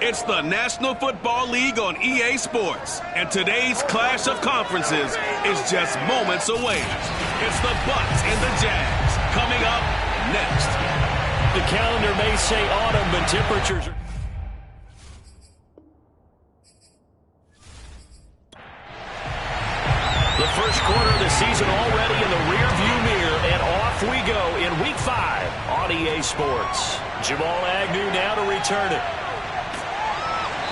It's the National Football League on EA Sports, and today's clash of conferences is just moments away. It's the Bucs and the Jags coming up next. The calendar may say autumn, but temperatures are... The first quarter of the season already in the rearview mirror, and off we go in Week 5 on EA Sports. Jamal Agnew now to return it.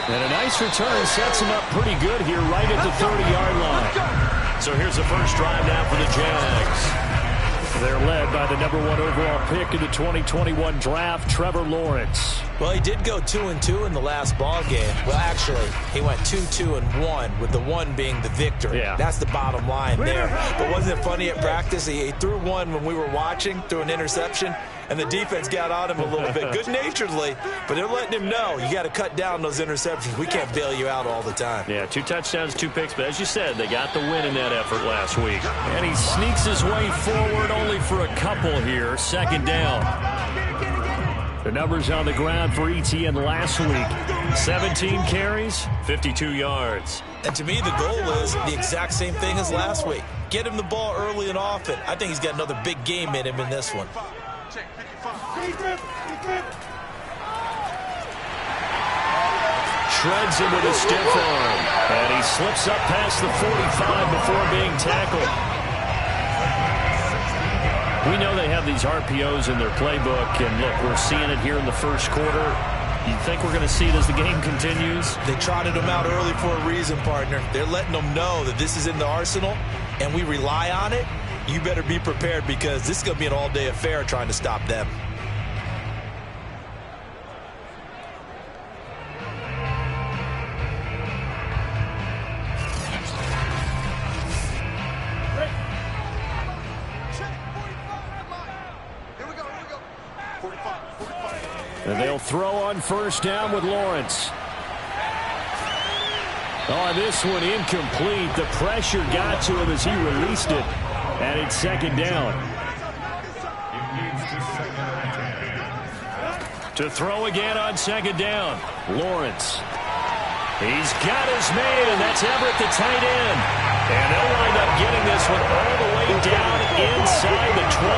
And a nice return sets him up pretty good here right at the 30-yard line. So here's the first drive now for the Jags. They're led by the #1 overall pick in the 2021 draft, Trevor Lawrence. Well, he did go 2-2 in the last ball game. Well, actually, he went 2-2-1, with the 1 being the victory. Yeah. That's the bottom line there. But wasn't it funny at practice? He threw one when we were watching, threw an interception, and the defense got on him a little bit, good-naturedly. But they're letting him know, you got to cut down those interceptions. We can't bail you out all the time. Yeah, 2 touchdowns, 2 picks. But as you said, they got the win in that effort last week. And he sneaks his way forward only for a couple here. Second down. The numbers on the ground for ETN last week. 17 carries, 52 yards. And to me, the goal is the exact same thing as last week. Get him the ball early and often. I think he's got another big game in him in this one. Shreds him with a stiff arm. And he slips up past the 45 before being tackled. We know they have these RPOs in their playbook, and look, we're seeing it here in the first quarter. You think we're going to see it as the game continues? They trotted them out early for a reason, partner. They're letting them know that this is in the arsenal, and we rely on it. You better be prepared, because this is going to be an all-day affair trying to stop them. And they'll throw on first down with Lawrence. On this one, incomplete. The pressure got to him as he released it. And it's second down. To throw again on second down. Lawrence. He's got his man. That's Everett, the tight end. And they'll wind up getting this one all the way down inside the 20.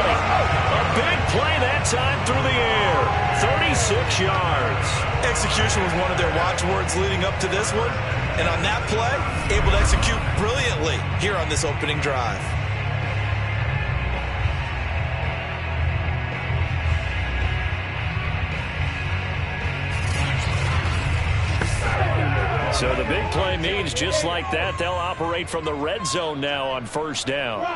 A big play that time through the air. 36 yards. Execution was one of their watchwords leading up to this one. And on that play, able to execute brilliantly here on this opening drive. So the big play means just like that, they'll operate from the red zone now on first down.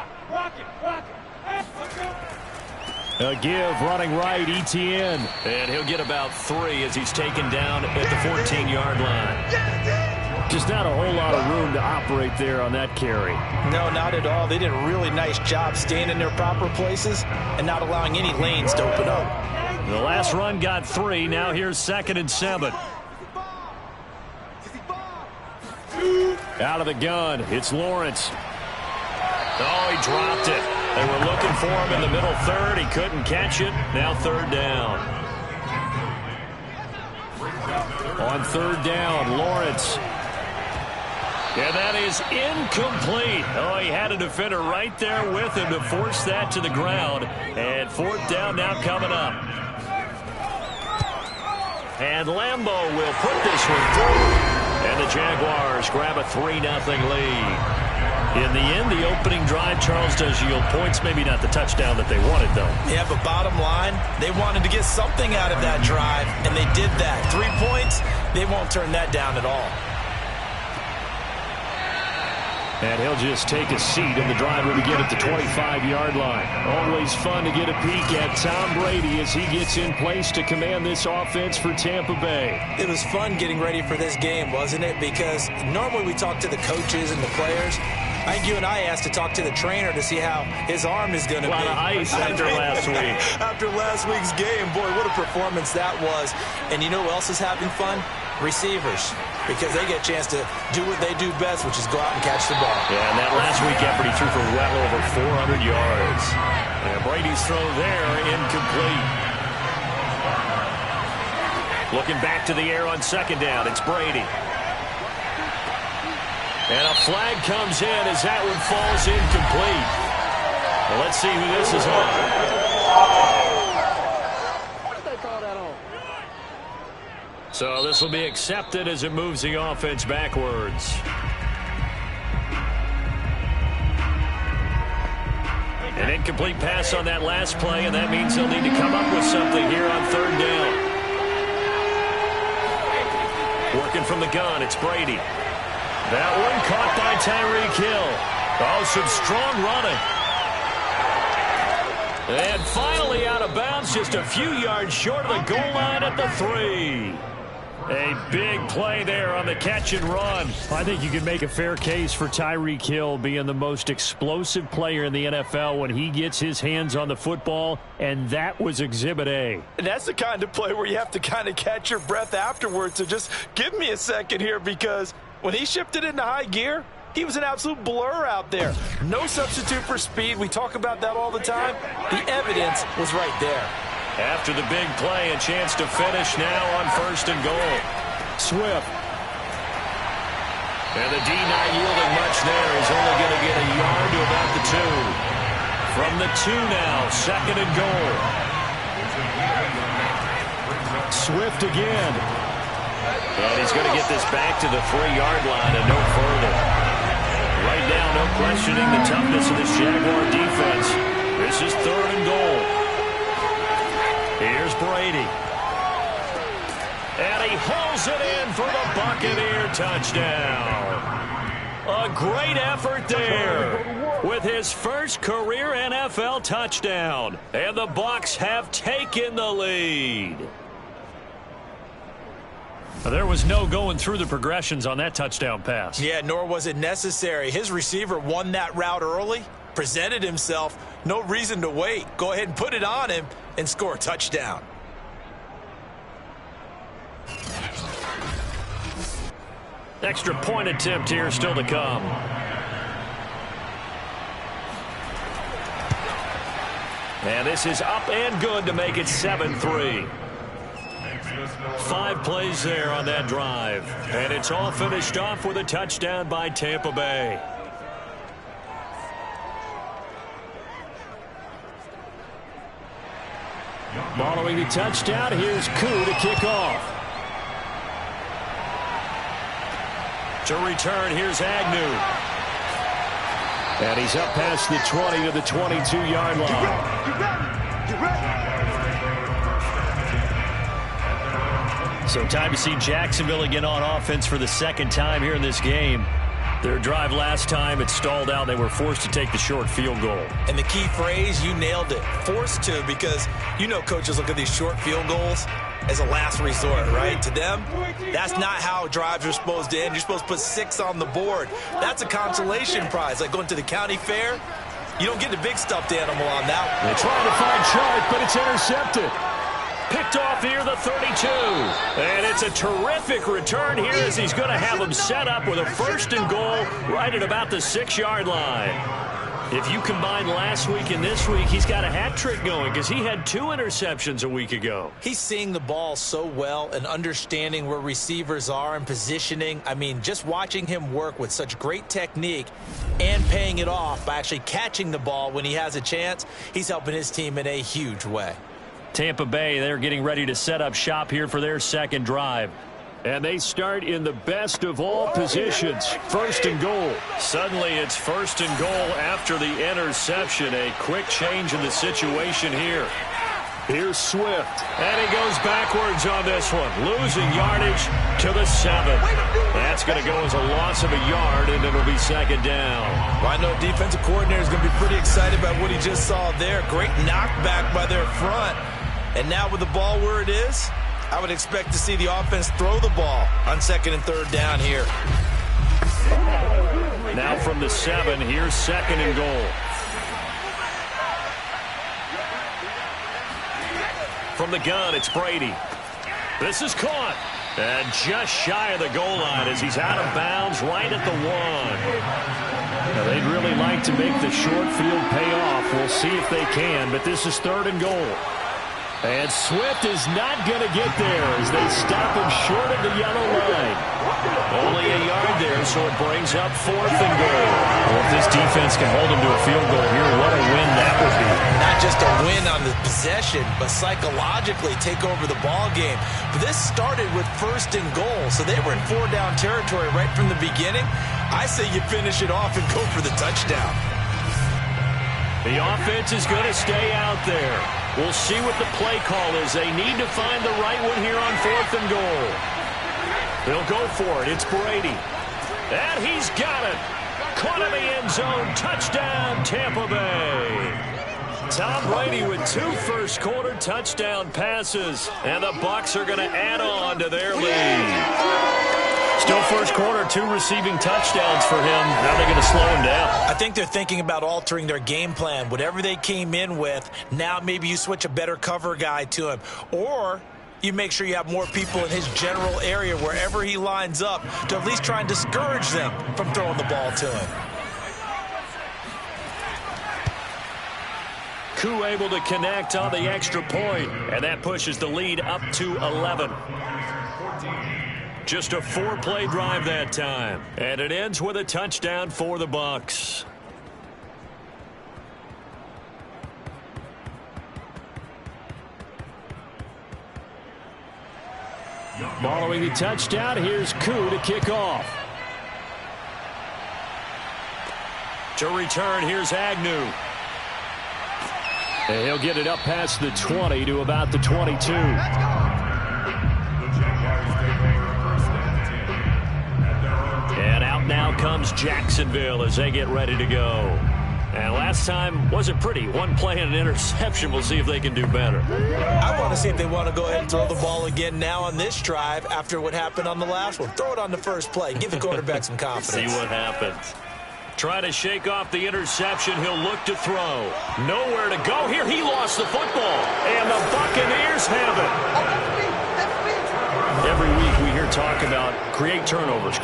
A give running right, ETN. And he'll get about 3 as he's taken down at the 14-yard line. Just not a whole lot of room to operate there on that carry. No, not at all. They did a really nice job staying in their proper places and not allowing any lanes to open up. The last run got 3. Now here's 2nd and 7. Out of the gun, it's Lawrence. Oh, he dropped it. They were looking for him in the middle third. He couldn't catch it. Now third down. On third down, Lawrence. And that is incomplete. Oh, he had a defender right there with him to force that to the ground. And fourth down now coming up. And Lambeau will put this one through. And the Jaguars grab a 3-0 lead. In the end, the opening drive, Charles, does yield points. Maybe not the touchdown that they wanted, though. Yeah, but bottom line, they wanted to get something out of that drive, and they did that. 3 points, they won't turn that down at all. And he'll just take a seat, and the drive will begin at the 25-yard line. Always fun to get a peek at Tom Brady as he gets in place to command this offense for Tampa Bay. It was fun getting ready for this game, wasn't it? Because normally we talk to the coaches and the players. I think you and I asked to talk to the trainer to see how his arm is going to be. A lot of ice after last week. After last week's game, boy, what a performance that was. And you know who else is having fun? Receivers. Because they get a chance to do what they do best, which is go out and catch the ball. Yeah, and that last week effort, he threw for well over 400 yards. And Brady's throw there, incomplete. Looking back to the air on second down. It's Brady. And a flag comes in as that one falls incomplete. Well, let's see who this is on. So this will be accepted as it moves the offense backwards. An incomplete pass on that last play, and that means they'll need to come up with something here on third down. Working from the gun, it's Brady. That one caught by Tyreek Hill. Oh, some strong running. And finally out of bounds, just a few yards short of the goal line at the 3. A big play there on the catch and run. I think you can make a fair case for Tyreek Hill being the most explosive player in the NFL when he gets his hands on the football, and that was Exhibit A. And that's the kind of play where you have to kind of catch your breath afterwards. So just give me a second here, because when he shifted into high gear, he was an absolute blur out there. No substitute for speed. We talk about that all the time. The evidence was right there. After the big play, a chance to finish now on first and goal. Swift. And the D not yielding much there. He's only going to get a yard to about the 2. From the 2 now, second and goal. Swift again. And he's going to get this back to the 3-yard line and no further. Right now, no questioning the toughness of this Jaguar defense. This is third and goal. Here's Brady. And he hauls it in for the Buccaneer touchdown. A great effort there with his first career NFL touchdown. And the Bucs have taken the lead. There was no going through the progressions on that touchdown pass. Yeah, nor was it necessary. His receiver won that route early, presented himself. No reason to wait. Go ahead and put it on him and score a touchdown. Extra point attempt here still to come. And this is up and good to make it 7-3. 5 plays there on that drive. And it's all finished off with a touchdown by Tampa Bay. Following the touchdown, here's Koo to kick off. To return, here's Agnew. And he's up past the 20 to the 22-yard line. So time to see Jacksonville again on offense for the second time here in this game. Their drive last time, it stalled out. They were forced to take the short field goal. And the key phrase, you nailed it, forced to, because you know coaches look at these short field goals as a last resort, right? To them, that's not how drives are supposed to end. You're supposed to put 6 on the board. That's a consolation prize, like going to the county fair. You don't get the big stuffed animal on that one. They try to find Chark, but it's intercepted. Picked off here, the 32. And it's a terrific return here as he's going to have him set up with a first and goal right at about the 6-yard line. If you combine last week and this week, he's got a hat trick going because he had 2 interceptions a week ago. He's seeing the ball so well and understanding where receivers are and positioning. I mean, just watching him work with such great technique and paying it off by actually catching the ball when he has a chance, he's helping his team in a huge way. Tampa Bay, they're getting ready to set up shop here for their second drive. And they start in the best of all positions. First and goal. Suddenly it's first and goal after the interception. A quick change in the situation here. Here's Swift. And he goes backwards on this one. Losing yardage to the 7. That's going to go as a loss of a yard, and it'll be second down. Well, I know defensive coordinator is going to be pretty excited about what he just saw there. Great knockback by their front. And now with the ball where it is, I would expect to see the offense throw the ball on second and third down here. Now from the 7, here's second and goal. From the gun, it's Brady. This is caught. And just shy of the goal line as he's out of bounds right at the 1. Now, they'd really like to make the short field pay off. We'll see if they can, but this is third and goal. And Swift is not going to get there as they stop him short of the yellow line. Only a yard there, so it brings up 4th and goal. Well, if this defense can hold him to a field goal here, what a win that would be. Not just a win on the possession, but psychologically take over the ball game. But this started with 1st and goal, so they were in 4-down territory right from the beginning. I say you finish it off and go for the touchdown. The offense is going to stay out there. We'll see what the play call is. They need to find the right one here on 4th and goal. They'll go for it. It's Brady. And he's got it. Caught in the end zone. Touchdown, Tampa Bay. Tom Brady with 2 first-quarter touchdown passes. And the Bucs are going to add on to their lead. Still first quarter, 2 receiving touchdowns for him. Now they're going to slow him down. I think they're thinking about altering their game plan. Whatever they came in with, now maybe you switch a better cover guy to him. Or you make sure you have more people in his general area wherever he lines up to at least try and discourage them from throwing the ball to him. Koo able to connect on the extra point, and that pushes the lead up to 11. Just a 4-play drive that time. And it ends with a touchdown for the Bucs. Following the touchdown, here's Koo to kick off. To return, here's Agnew. And he'll get it up past the 20 to about the 22. And out now comes Jacksonville as they get ready to go. And last time wasn't pretty. 1 play and an interception. We'll see if they can do better. I want to see if they want to go ahead and throw the ball again now on this drive after what happened on the last one. Throw it on the first play. Give the quarterback some confidence. See what happens. Trying to shake off the interception. He'll look to throw. Nowhere to go here. He lost the football. And the Buccaneers have it. Every week we hear talk about create turnovers.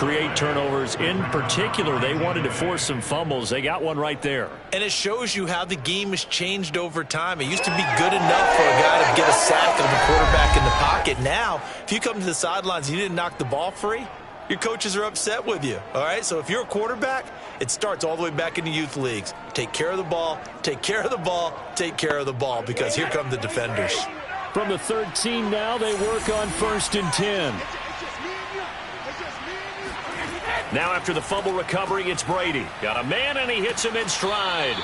In particular, they wanted to force some fumbles. They got one right there. And it shows you how the game has changed over time. It used to be good enough for a guy to get a sack of the quarterback in the pocket. Now, if you come to the sidelines and you didn't knock the ball free, your coaches are upset with you. All right, so if you're a quarterback, it starts all the way back in the youth leagues. Take care of the ball, take care of the ball, take care of the ball, because here come the defenders. From the 13 now, they work on 1st and 10. Now after the fumble recovery, it's Brady. Got a man, and he hits him in stride.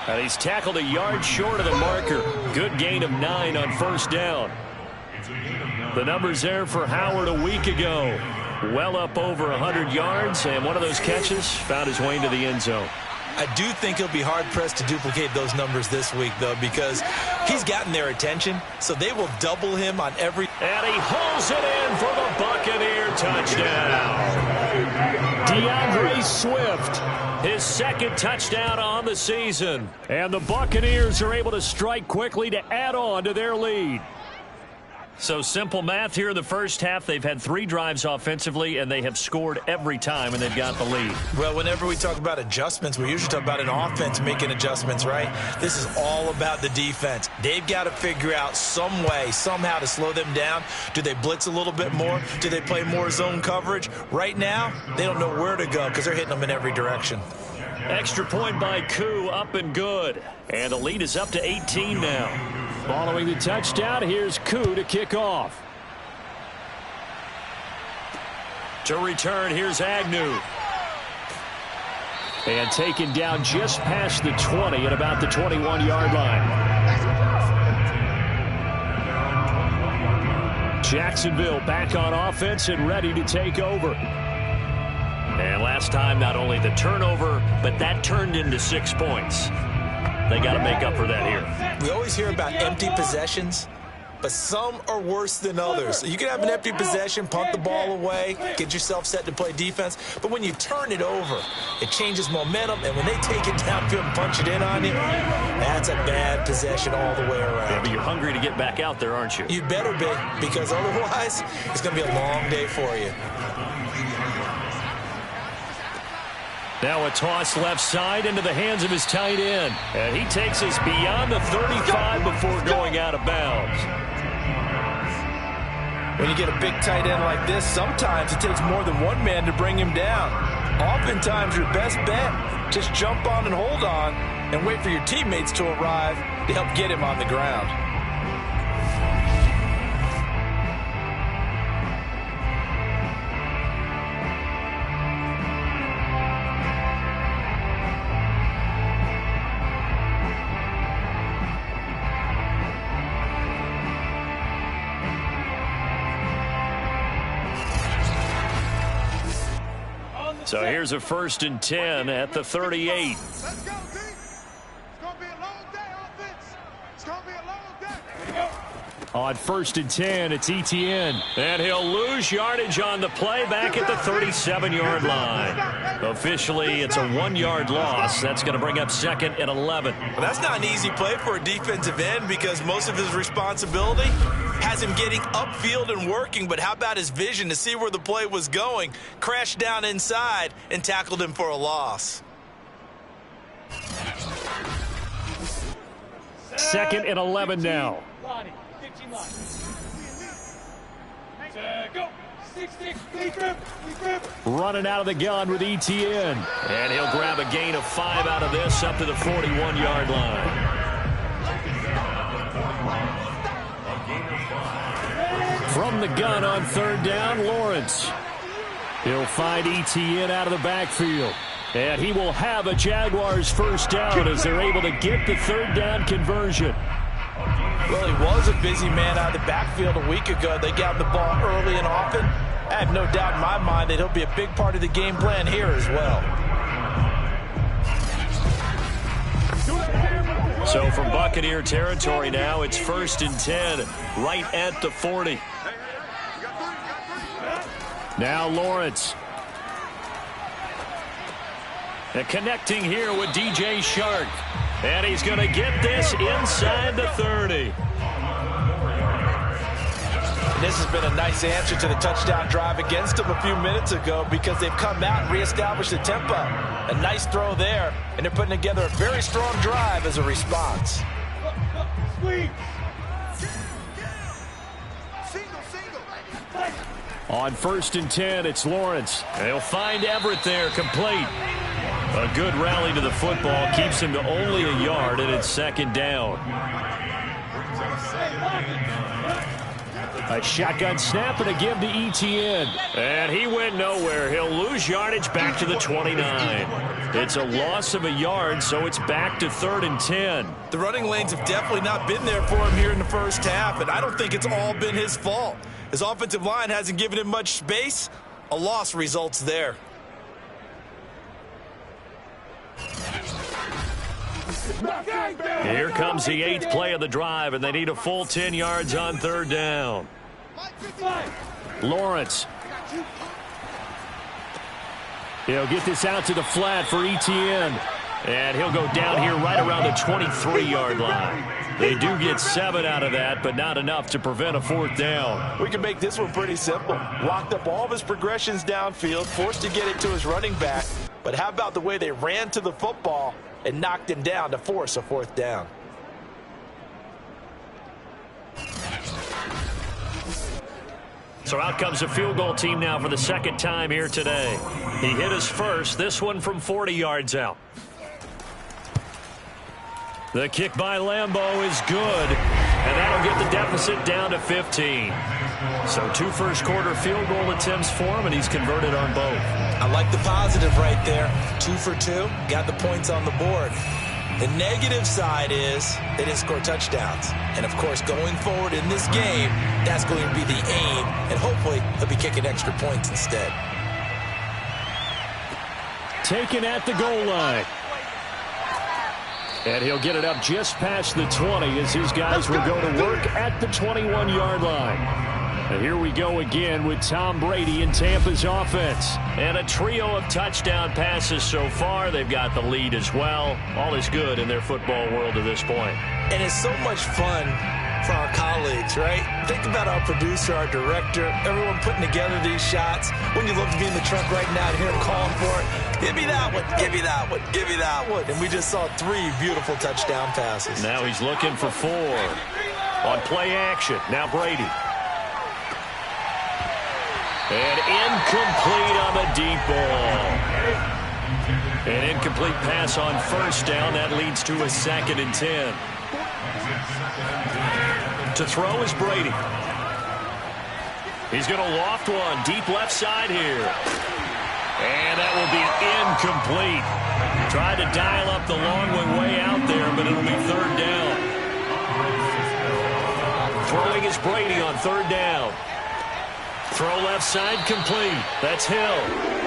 And he's tackled a yard short of the marker. Good gain of 9 on 1st down. The numbers there for Howard a week ago. Well up over 100 yards, and one of those catches found his way into the end zone. I do think he'll be hard-pressed to duplicate those numbers this week, though, because he's gotten their attention, so they will double him on every... And he hauls it in for the Buccaneer touchdown. DeAndre Swift, his 2nd touchdown on the season. And the Buccaneers are able to strike quickly to add on to their lead. So simple math here in the first half. They've had 3 drives offensively, and they have scored every time, and they've got the lead. Well, whenever we talk about adjustments, we usually talk about an offense making adjustments, right? This is all about the defense. They've got to figure out some way, somehow to slow them down. Do they blitz a little bit more? Do they play more zone coverage? Right now, they don't know where to go because they're hitting them in every direction. Extra point by Koo, up and good. And the lead is up to 18 now. Following the touchdown, here's Koo to kick off. To return, here's Agnew. And taken down just past the 20 at about the 21-yard line. Jacksonville back on offense and ready to take over. And last time, not only the turnover, but that turned into 6 points. They got to make up for that here. We always hear about empty possessions, but some are worse than others. You can have an empty possession, punt the ball away, get yourself set to play defense, but when you turn it over, it changes momentum, and when they take it downfield and punch it in on you, that's a bad possession all the way around. Yeah, but you're hungry to get back out there, aren't you? You better be, because otherwise, it's going to be a long day for you. Now a toss left side into the hands of his tight end. And he takes us beyond the 35 before going out of bounds. When you get a big tight end like this, sometimes it takes more than one man to bring him down. Oftentimes, your best bet, just jump on and hold on and wait for your teammates to arrive to help get him on the ground. So here's a 1st and 10 at the 38. Let's go, D. It's going to be a long day, offense. It's going to be a long day. On 1st and 10, it's Etienne. And he'll lose yardage on the play back at the 37-yard line. Officially, it's a 1-yard loss. That's going to bring up 2nd and 11. Well, that's not an easy play for a defensive end because most of his responsibility has him getting upfield and working, but how about his vision to see where the play was going, crashed down inside, and tackled him for a loss. 2nd and 11 now. Running out of the gun with Etienne. And he'll grab a gain of 5 out of this up to the 41-yard line. From the gun on 3rd down, Lawrence. He'll find Etienne out of the backfield. And he will have a Jaguars 1st down as they're able to get the 3rd down conversion. Well, he was a busy man out of the backfield a week ago. They got the ball early and often. I have no doubt in my mind that he'll be a big part of the game plan here as well. So from Buccaneer territory now, it's 1st and 10, right at the 40. Now Lawrence. And connecting here with DJ Chark. And he's going to get this inside the 30. This has been a nice answer to the touchdown drive against them a few minutes ago because they've come out and reestablished the tempo. A nice throw there, and they're putting together a very strong drive as a response. On 1st and 10, it's Lawrence. They'll find Everett there, complete. A good rally to the football keeps him to only a yard, and it's 2nd down. A shotgun snap and a give to Etienne. And he went nowhere. He'll lose yardage back to the 29. It's a loss of a yard, so it's back to 3rd and 10. The running lanes have definitely not been there for him here in the first half, and I don't think it's all been his fault. His offensive line hasn't given him much space. A loss results there. Here comes the 8th play of the drive, and they need a full 10 yards on 3rd down. Lawrence. He'll get this out to the flat for Etienne. And he'll go down here right around the 23-yard line. They do get 7 out of that, but not enough to prevent a 4th down. We can make this one pretty simple. Locked up all of his progressions downfield, forced to get it to his running back. But how about the way they ran to the football and knocked him down to force a 4th down? So out comes a field goal team now for the 2nd time here today. He hit his first, this one from 40 yards out. The kick by Lambeau is good, and that'll get the deficit down to 15. So 2 first-quarter field goal attempts for him, and he's converted on both. I like the positive right there. 2 for 2, got the points on the board. The negative side is they didn't score touchdowns. And, of course, going forward in this game, that's going to be the aim, and hopefully he'll be kicking extra points instead. Taken at the goal line. And he'll get it up just past the 20 as his guys will go to work at the 21-yard line. And here we go again with Tom Brady in Tampa's offense. And a trio of touchdown passes so far. They've got the lead as well. All is good in their football world at this point. And it's so much fun for our colleagues, right? Think about our producer, our director, everyone putting together these shots. Wouldn't you love to be in the truck right now to hear him calling for it? Give me that one, give me that one, give me that one. And we just saw 3 beautiful touchdown passes. Now he's looking for 4 on play action. Now Brady. And incomplete on the deep ball. An incomplete pass on first down. That leads to a 2nd and 10. To throw is Brady. He's going to loft one. Deep left side here. And that will be incomplete. Tried to dial up the long way out there, but it'll be 3rd down. Throwing is Brady on 3rd down. Throw left side complete. That's Hill.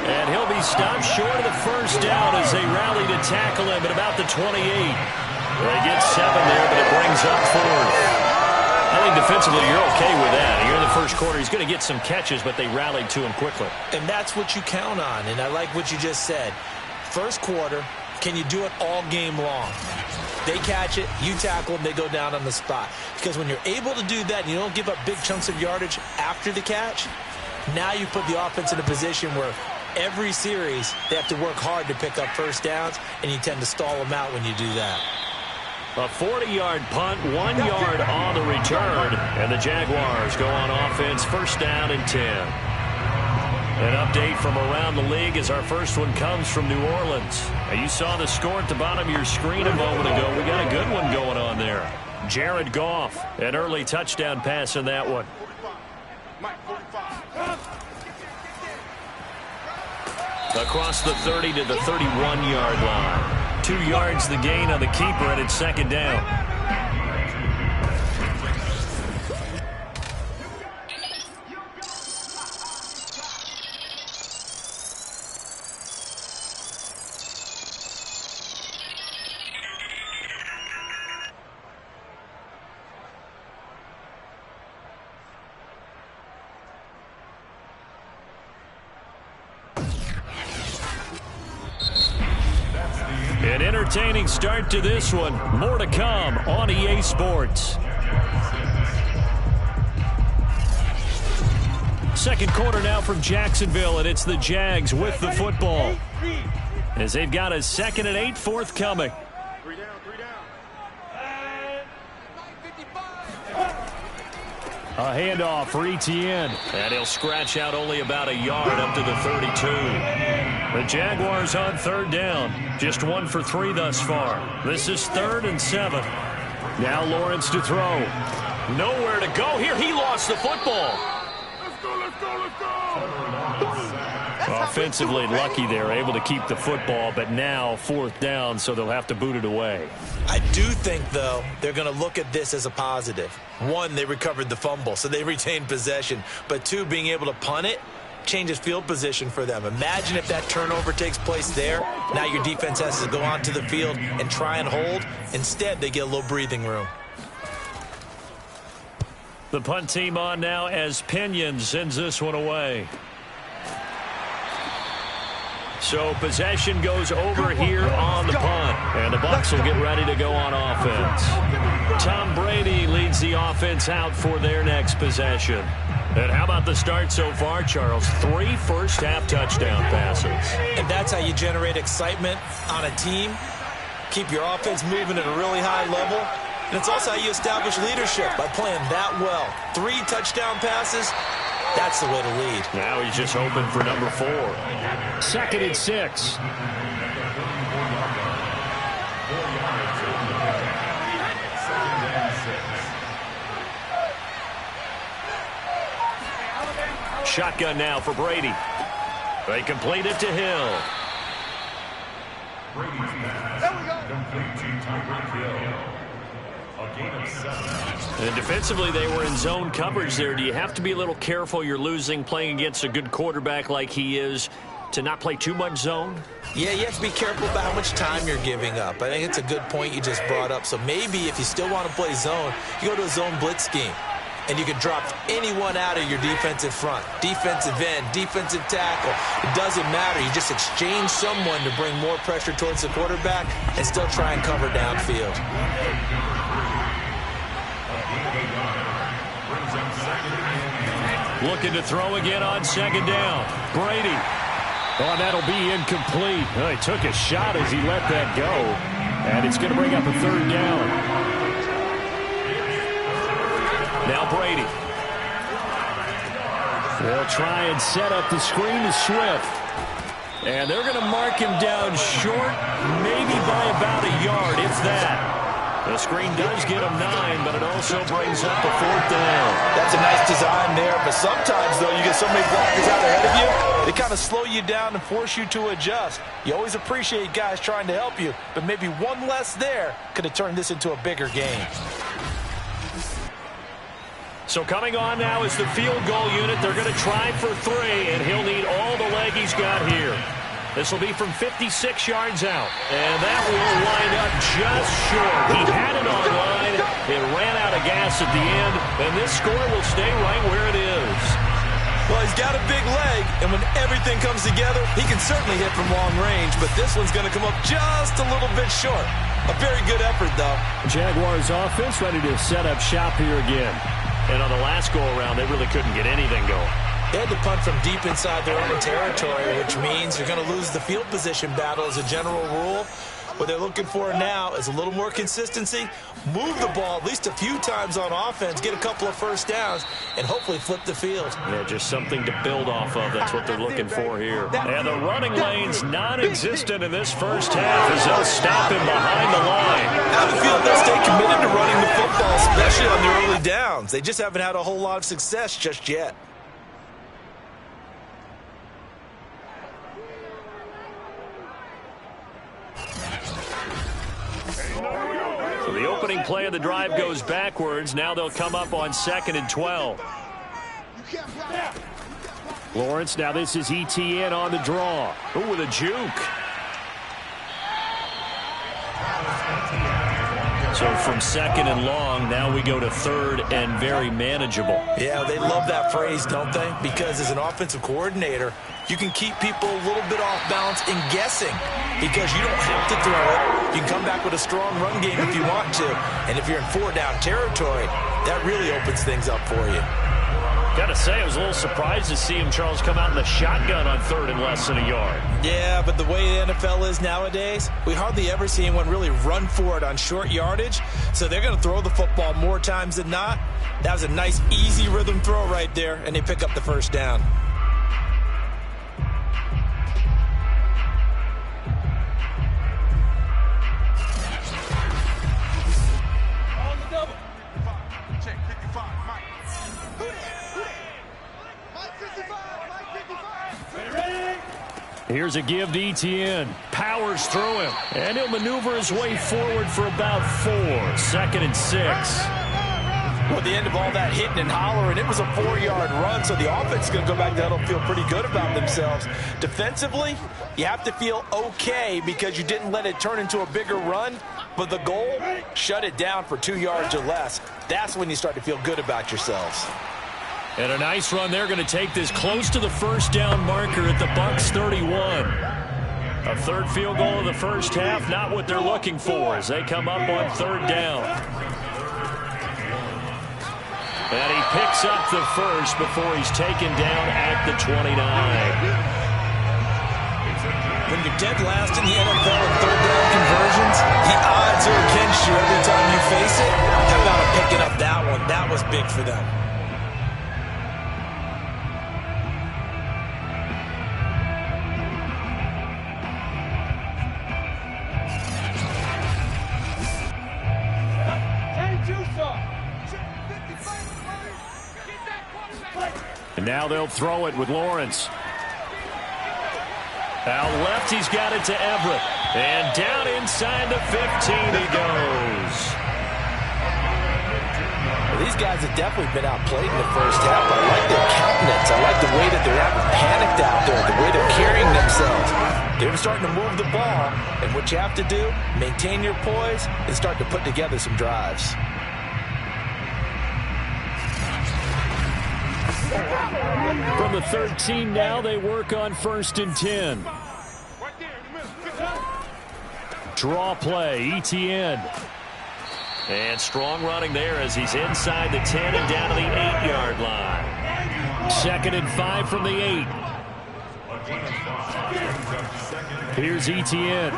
And he'll be stopped short of the 1st down as they rally to tackle him at about the 28. They get 7 there, but it brings up 4th. I think defensively you're okay with that. You're in the 1st quarter. He's going to get some catches, but they rallied to him quickly. And that's what you count on, and I like what you just said. 1st quarter, can you do it all game long? They catch it, you tackle them, they go down on the spot. Because when you're able to do that and you don't give up big chunks of yardage after the catch, now you put the offense in a position where every series they have to work hard to pick up 1st downs, and you tend to stall them out when you do that. A 40-yard punt, 1 yard on the return, and the Jaguars go on offense, 1st down and 10. An update from around the league as our first one comes from New Orleans. Now, you saw the score at the bottom of your screen a moment ago. We got a good one going on there. Jared Goff, an early touchdown pass in that one. Across the 30 to the 31-yard line. 2 yards the gain on the keeper, and it's 2nd down. An entertaining start to this one. More to come on EA Sports. 2nd quarter now from Jacksonville, and it's the Jags with the football. As they've got a 2nd and 8 forthcoming. A handoff for Etienne. And he'll scratch out only about a yard up to the 32. The Jaguars on 3rd down. Just 1 for 3 thus far. This is 3rd and 7. Now Lawrence to throw. Nowhere to go here. He lost the football. Let's go, let's go, let's go. Offensively lucky they're able to keep the football, but now 4th down, so they'll have to boot it away. I do think, though, they're going to look at this as a positive. 1, they recovered the fumble, so they retained possession. But 2, being able to punt it changes field position for them. Imagine if that turnover takes place there. Now your defense has to go onto the field and try and hold. Instead, they get a little breathing room. The punt team on now as Pinion sends this one away. So possession goes over here on the punt. And the Bucs will get ready to go on offense. Tom Brady leads the offense out for their next possession. And how about the start so far, Charles? 3 first-half touchdown passes. And that's how you generate excitement on a team. Keep your offense moving at a really high level. And it's also how you establish leadership, by playing that well. 3 touchdown passes. That's the way to lead. Now he's just hoping for number 4. 2nd and 6. Shotgun now for Brady. They complete it to Hill. There we go. Complete to Tyreek Hill. A gain of 7. And defensively, they were in zone coverage there. Do you have to be a little careful? You're losing, playing against a good quarterback like he is, to not play too much zone? Yeah, you have to be careful about how much time you're giving up. I think it's a good point you just brought up. So maybe if you still want to play zone, you go to a zone blitz scheme. And you can drop anyone out of your defensive front. Defensive end, defensive tackle. It doesn't matter. You just exchange someone to bring more pressure towards the quarterback and still try and cover downfield. Looking to throw again on second down. Brady. Oh, that'll be incomplete. Oh, he took a shot as he let that go. And it's going to bring up a third down. Now Brady. They'll try and set up the screen to Swift. And they're going to mark him down short, maybe by about a yard, if that. The screen does get him 9, but it also brings up a fourth down. That's a nice design there, but sometimes, though, you get so many blockers out ahead of you, they kind of slow you down and force you to adjust. You always appreciate guys trying to help you, but maybe one less there could have turned this into a bigger game. So coming on now is the field goal unit. They're going to try for 3, and he'll need all the leg he's got here. This will be from 56 yards out, and that will wind up just short. He had it on line. It ran out of gas at the end, and this score will stay right where it is. Well, he's got a big leg, and when everything comes together, he can certainly hit from long range, but this one's going to come up just a little bit short. A very good effort, though. Jaguars offense ready to set up shop here again. And on the last go-around, they really couldn't get anything going. They had to punt from deep inside their own territory, which means they're going to lose the field position battle as a general rule. What they're looking for now is a little more consistency, move the ball at least a few times on offense, get a couple of first downs, and hopefully flip the field. Yeah, just something to build off of. That's what they're looking for here. And the running lane's non-existent in this first half as they'll stop him behind the line. I have a feeling they'll stay committed to running the football, especially on the early downs. They just haven't had a whole lot of success just yet. So the opening play of the drive goes backwards. Now they'll come up on 2nd and 12. Lawrence, now this is ETN on the draw. Ooh, with a juke. So from 2nd and long, now we go to 3rd and very manageable. Yeah, they love that phrase, don't they? Because as an offensive coordinator, you can keep people a little bit off balance and guessing because you don't have to throw it. You can come back with a strong run game if you want to. And if you're in 4-down territory, that really opens things up for you. Gotta say, I was a little surprised to see him, Charles, come out in the shotgun on 3rd and less than a yard. Yeah, but the way the NFL is nowadays, we hardly ever see anyone really run for it on short yardage. So they're going to throw the football more times than not. That was a nice, easy rhythm throw right there, and they pick up the first down. Here's a give to ETN. Powers through him. And he'll maneuver his way forward for about 4. 2nd and 6. Well, at the end of all that hitting and hollering, it was a 4-yard run, so the offense is going to go back down and feel pretty good about themselves. Defensively, you have to feel okay because you didn't let it turn into a bigger run, but the goal, shut it down for 2 yards or less. That's when you start to feel good about yourselves. And a nice run. They're going to take this close to the first down marker at the Bucs 31. A 3rd field goal of the first half, not what they're looking for as they come up on 3rd down. And he picks up the first before he's taken down at the 29. When you're dead last in the NFL in 3rd down conversions, the odds are against you every time you face it. How about him picking up that one? That was big for them. And now they'll throw it with Lawrence. Out left, he's got it to Everett. And down inside the 15 he goes. Well, these guys have definitely been outplayed in the first half. I like their countenance. I like the way that they're acting panicked out there, the way they're carrying themselves. They're starting to move the ball. And what you have to do, maintain your poise and start to put together some drives. From the 13 now, they work on 1st and 10. Draw play, ETN. And strong running there as he's inside the 10 and down to the 8-yard line. 2nd and 5 from the 8. Here's Etienne.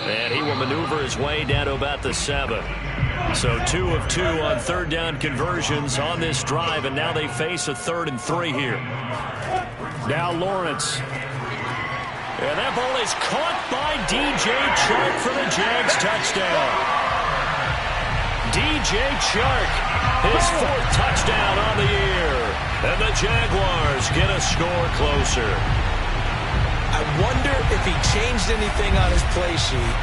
And he will maneuver his way down to about the 7. So 2 of 2 on 3rd down conversions on this drive, and now they face a 3rd and 3 here. Now Lawrence. And that ball is caught by D.J. Chark for the Jags touchdown. D.J. Chark, his 4th touchdown on the year. And the Jaguars get a score closer. I wonder if he changed anything on his play sheet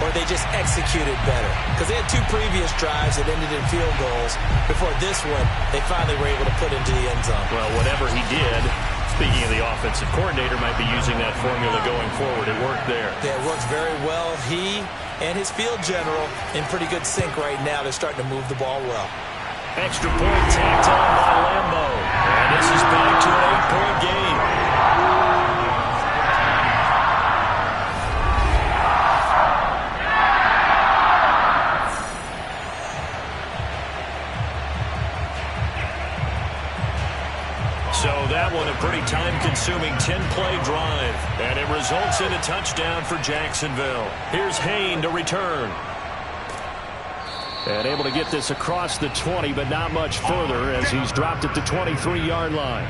or they just executed better. Because they had 2 previous drives that ended in field goals. Before this one, they finally were able to put into the end zone. Well, whatever he did, speaking of the offensive coordinator, might be using that formula going forward. It worked there. Yeah, it works very well. He and his field general in pretty good sync right now. They're starting to move the ball well. Extra point tacked on by Lambo. And this is back to an 8-point game. So that one a pretty time-consuming 10-play drive. And it results in a touchdown for Jacksonville. Here's Hayne to return. And able to get this across the 20, but not much further as he's dropped at the 23-yard line.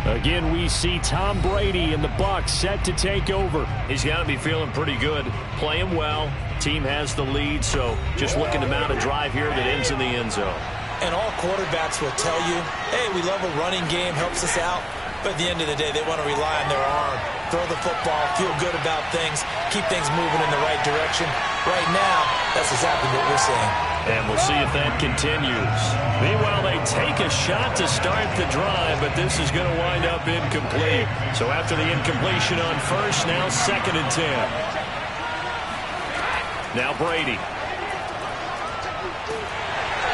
Again, we see Tom Brady and the Bucs set to take over. He's got to be feeling pretty good, playing well. Team has the lead, so just looking to mount a drive here that ends in the end zone. And all quarterbacks will tell you, hey, we love a running game, helps us out. But at the end of the day, they want to rely on their arm, throw the football, feel good about things, keep things moving in the right direction. Right now, that's exactly what we're seeing. And we'll see if that continues. Meanwhile, they take a shot to start the drive, but this is going to wind up incomplete. So after the incompletion on first, now 2nd and 10. Now Brady.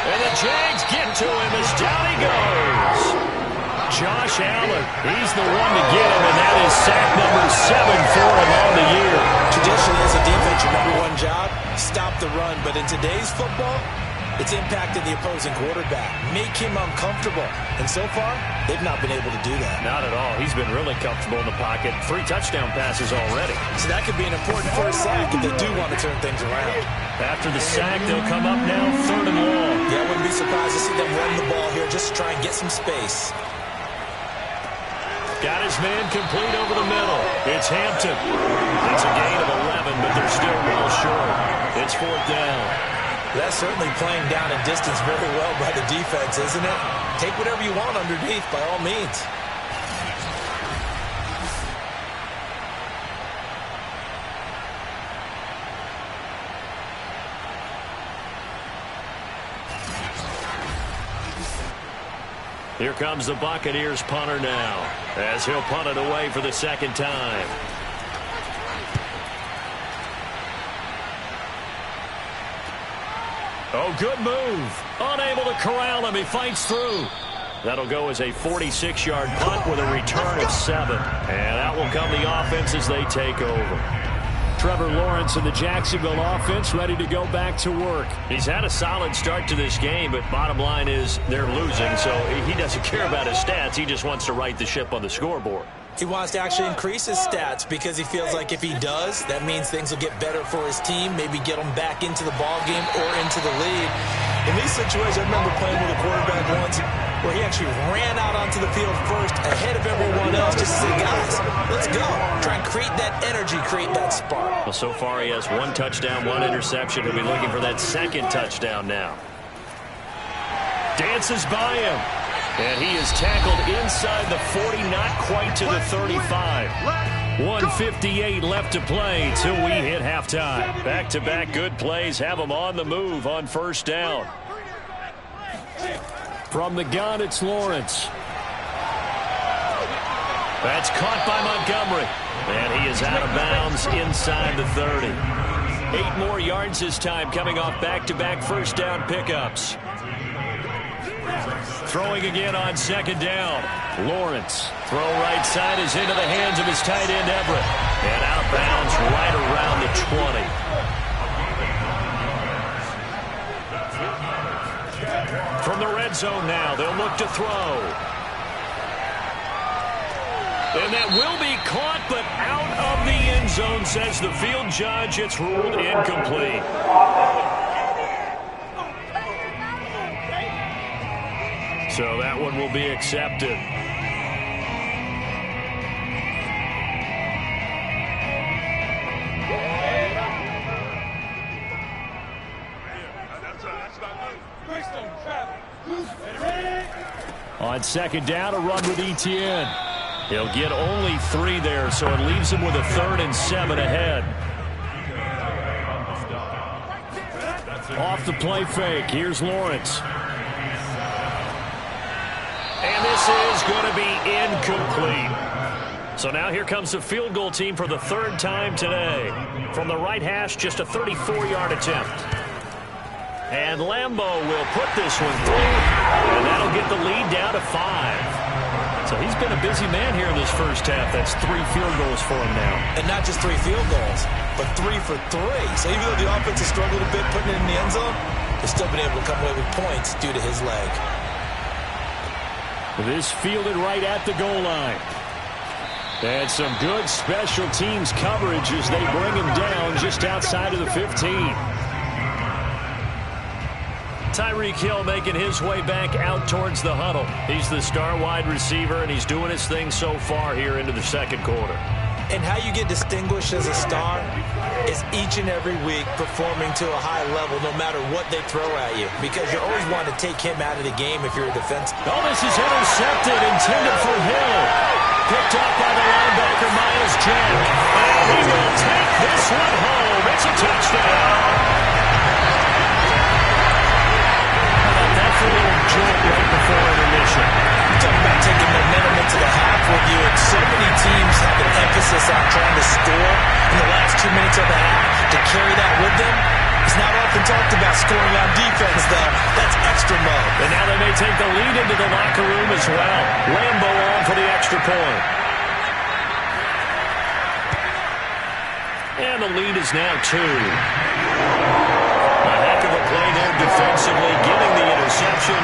And the Jags get to him as down he goes. Josh Allen, he's the one to get him, and that is sack number 7 for him on the year. Traditionally, as a defense, your #1 job, stop the run. But in today's football, it's impacted the opposing quarterback. Make him uncomfortable. And so far, they've not been able to do that. Not at all. He's been really comfortable in the pocket. 3 touchdown passes already. So that could be an important first sack if they do want to turn things around. After the sack, they'll come up now 3rd and long. Yeah, I wouldn't be surprised to see them run the ball here just to try and get some space. Got his man complete over the middle. It's Hampton. It's a gain of 11, but they're still well short. It's 4th down. That's certainly playing down in distance very well by the defense, isn't it? Take whatever you want underneath, by all means. Here comes the Buccaneers punter now, as he'll punt it away for the 2nd time. Oh, good move. Unable to corral him. He fights through. That'll go as a 46-yard punt with a return of 7. And out will come the offense as they take over. Trevor Lawrence and the Jacksonville offense ready to go back to work. He's had a solid start to this game, but bottom line is they're losing, so he doesn't care about his stats. He just wants to right the ship on the scoreboard. He wants to actually increase his stats because he feels like if he does, that means things will get better for his team, maybe get them back into the ball game or into the lead. In these situations, I remember playing with a quarterback once where he actually ran out onto the field first ahead of everyone else just to say, guys, let's go. Try and create that energy, create that spark. Well, so far he has 1 touchdown, 1 interception. He'll be looking for that 2nd touchdown now. Dances by him. And he is tackled inside the 40, not quite to the 35. 1:58 left to play till we hit halftime. Back-to-back good plays have them on the move on 1st down. From the gun, it's Lawrence. That's caught by Montgomery. And he is out of bounds inside the 30. 8 more yards this time coming off back-to-back 1st down pickups. Throwing again on 2nd down. Lawrence. Throw right side is into the hands of his tight end, Everett. And out of bounds right around the 20. From From the red zone now, they'll look to throw. And that will be caught, but out of the end zone, says the field judge. It's ruled incomplete. So that one will be accepted. On second down, a run with Etienne. He'll get only 3 there, so it leaves him with a 3rd and 7 ahead. Off the play fake, here's Lawrence. And this is going to be incomplete. So now here comes the field goal team for the 3rd time today. From the right hash, just a 34-yard attempt. And Lambeau will put this one through, and that'll get the lead down to 5. So he's been a busy man here in this first half. That's 3 field goals for him now. And not just 3 field goals, but 3 for 3. So even though the offense has struggled a bit putting it in the end zone, they've still been able to come away with points due to his leg. This fielded right at the goal line. And some good special teams coverage as they bring him down just outside of the 15. Tyreek Hill making his way back out towards the huddle. He's the star wide receiver, and he's doing his thing so far here into the second quarter. And how you get distinguished as a star is each and every week performing to a high level no matter what they throw at you, because you always want to take him out of the game if you're a defense. Oh, this is intercepted, intended for Hill. Picked up by the linebacker, Myles Jack. And he will take this one home. It's a touchdown. A little jolt right before intermission. You talk about taking momentum into the half with you, and so many teams have an emphasis on trying to score in the last 2 minutes of the half. To carry that with them, it's not often talked about scoring on defense, though. That's extra mode. And now they may take the lead into the locker room as well. Lambeau on for the extra point. And the lead is now 2. Play there defensively, getting the interception,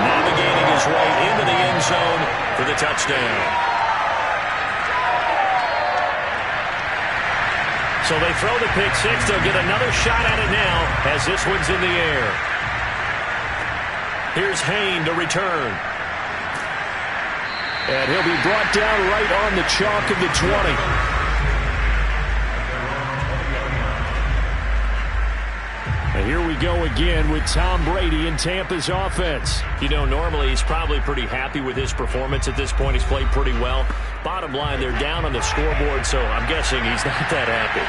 navigating his way into the end zone for the touchdown. So they throw the pick 6. They'll get another shot at it now as this one's in the air. Here's Hayne to return. And he'll be brought down right on the chalk of the 20. And here we go again with Tom Brady in Tampa's offense. You know, normally he's probably pretty happy with his performance at this point. He's played pretty well. Bottom line, they're down on the scoreboard, so I'm guessing he's not that happy.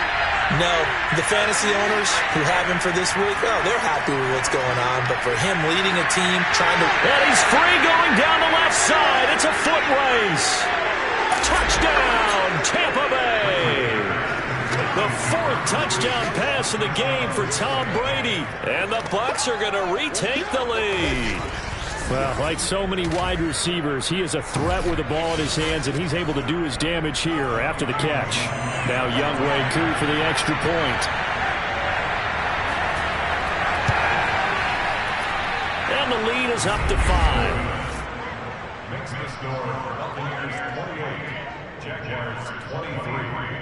No, the fantasy owners who have him for this week, oh, they're happy with what's going on. But for him leading a team, trying to... And he's free going down the left side. It's a foot race. Touchdown, Tampa Bay. The 4th touchdown pass of the game for Tom Brady. And the Bucs are going to retake the lead. Well, like so many wide receivers, he is a threat with the ball in his hands, and he's able to do his damage here after the catch. Now Younghoe Koo for the extra point. And the lead is up to 5. Makes the score Buccaneers 28, Jaguars 23.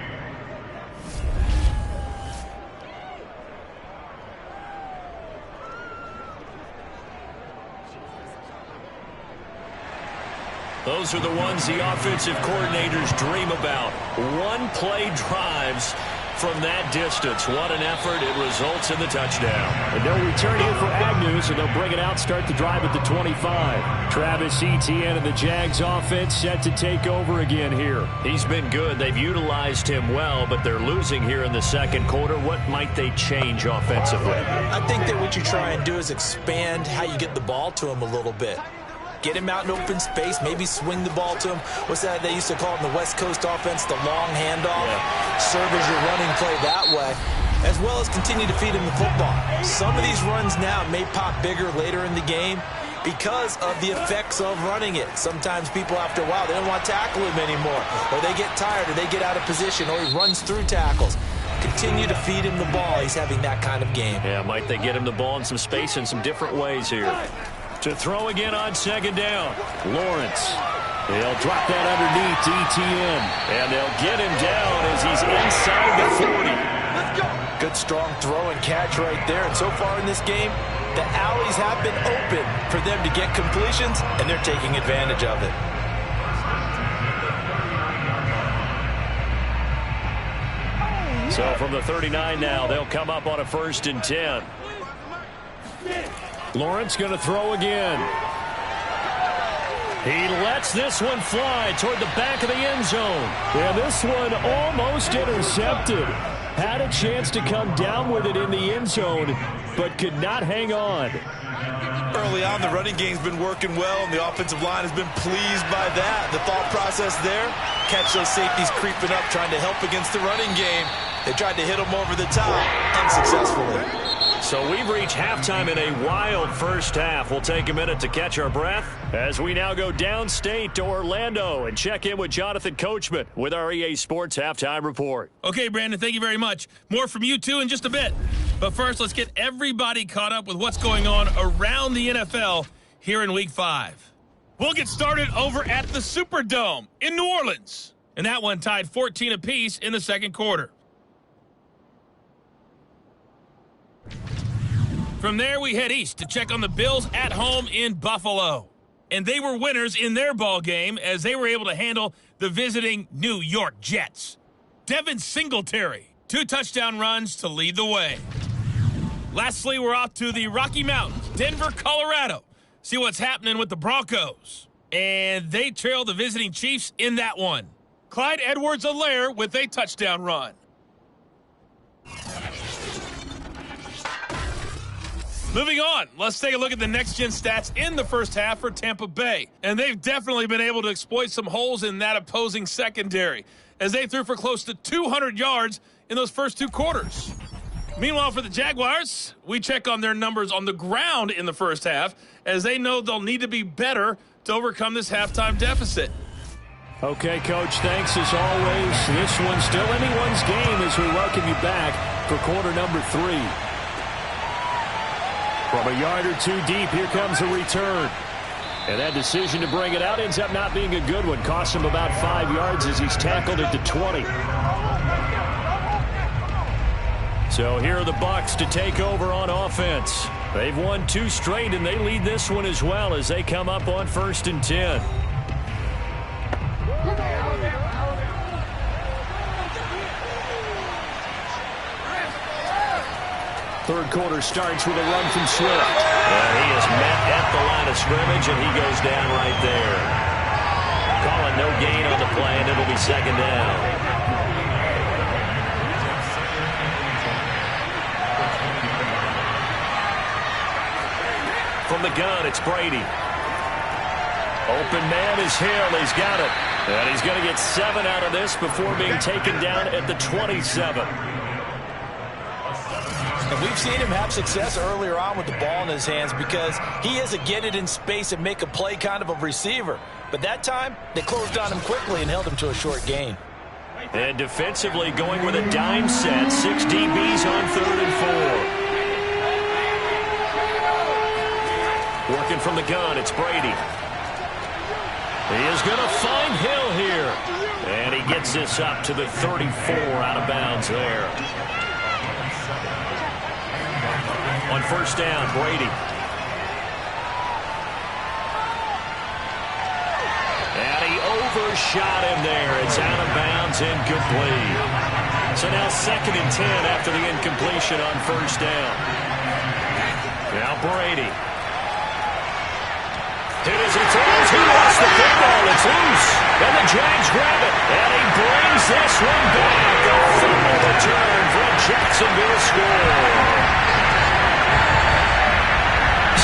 Those are the ones the offensive coordinators dream about. One-play drives from that distance. What an effort. It results in the touchdown. And no return here for Agnew, so they'll bring it out, start the drive at the 25. Travis Etienne and the Jags offense set to take over again here. He's been good. They've utilized him well, but they're losing here in the second quarter. What might they change offensively? I think that what you try and do is expand how you get the ball to him a little bit. Get him out in open space, maybe swing the ball to him. What's that they used to call it in the West Coast offense, the long handoff? Yeah. Serve as your running play that way, as well as continue to feed him the football. Some of these runs now may pop bigger later in the game because of the effects of running it. Sometimes people, after a while, they don't want to tackle him anymore, or they get tired, or they get out of position, or he runs through tackles. Continue to feed him the ball. He's having that kind of game. Yeah, might they get him the ball in some space in some different ways here. To throw again on second down. Lawrence. They'll drop that underneath to Etienne. And they'll get him down as he's inside the 40. Good strong throw and catch right there. And so far in this game, the alleys have been open for them to get completions, and they're taking advantage of it. So from the 39 now, they'll come up on a 1st and 10. Lawrence going to throw again. He lets this one fly toward the back of the end zone. And this one almost intercepted. Had a chance to come down with it in the end zone, but could not hang on. Early on, the running game's been working well, and the offensive line has been pleased by that. The thought process there, catch those safeties creeping up, trying to help against the running game. They tried to hit them over the top, unsuccessfully. So we've reached halftime in a wild first half. We'll take a minute to catch our breath as we now go downstate to Orlando and check in with Jonathan Coachman with our EA Sports Halftime Report. Okay, Brandon, thank you very much. More from you, too, in just a bit. But first, let's get everybody caught up with what's going on around the NFL here in Week 5. We'll get started over at the Superdome in New Orleans. And that one tied 14 apiece in the second quarter. From there, we head east to check on the Bills at home in Buffalo. And they were winners in their ball game as they were able to handle the visiting New York Jets. Devin Singletary, 2 touchdown runs to lead the way. Lastly, we're off to the Rocky Mountains, Denver, Colorado. See what's happening with the Broncos. And they trail the visiting Chiefs in that one. Clyde Edwards-Helaire with a touchdown run. Moving on, let's take a look at the next-gen stats in the first half for Tampa Bay. And they've definitely been able to exploit some holes in that opposing secondary, as they threw for close to 200 yards in those first 2 quarters. Meanwhile, for the Jaguars, we check on their numbers on the ground in the first half, as they know they'll need to be better to overcome this halftime deficit. Okay, Coach, thanks as always. This one's still anyone's game as we welcome you back for quarter number 3. From a yard or 2 deep, here comes a return. And that decision to bring it out ends up not being a good one. Costs him about 5 yards as he's tackled at the 20. So here are the Bucs to take over on offense. They've won 2 straight, and they lead this one as well as they come up on 1st and 10. Third quarter starts with a run from Swift. And he is met at the line of scrimmage, and he goes down right there. Calling no gain on the play, and it'll be 2nd down. From the gun, it's Brady. Open man is Hill. He's got it. And he's going to get 7 out of this before being taken down at the 27. And we've seen him have success earlier on with the ball in his hands because he is a get it in space and make a play kind of a receiver. But that time, they closed on him quickly and held him to a short gain. And defensively going with a dime set. 6 DBs on 3rd and 4. Working from the gun, it's Brady. He is going to find Hill here. And he gets this up to the 34 out of bounds there. On 1st down, Brady. And he overshot him there. It's out of bounds, incomplete. So now 2nd and 10 after the incompletion on 1st down. Now Brady. Hit as he throws. He lost the football. It's loose. And the Jags grab it. And he brings this one back. A fumble return for a Jacksonville score.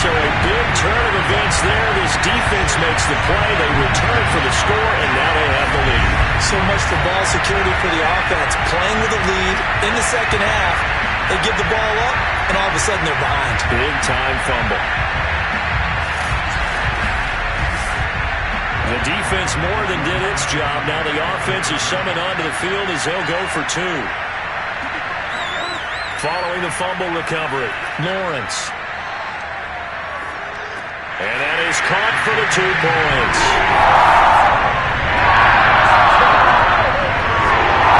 So a big turn of events there. This defense makes the play. They return for the score, and now they have the lead. So much for ball security for the offense. Playing with a lead in the second half. They give the ball up, and all of a sudden they're behind. Big-time fumble. The defense more than did its job. Now the offense is summoned onto the field as they'll go for 2. Following the fumble recovery, Lawrence. And caught for the 2 points.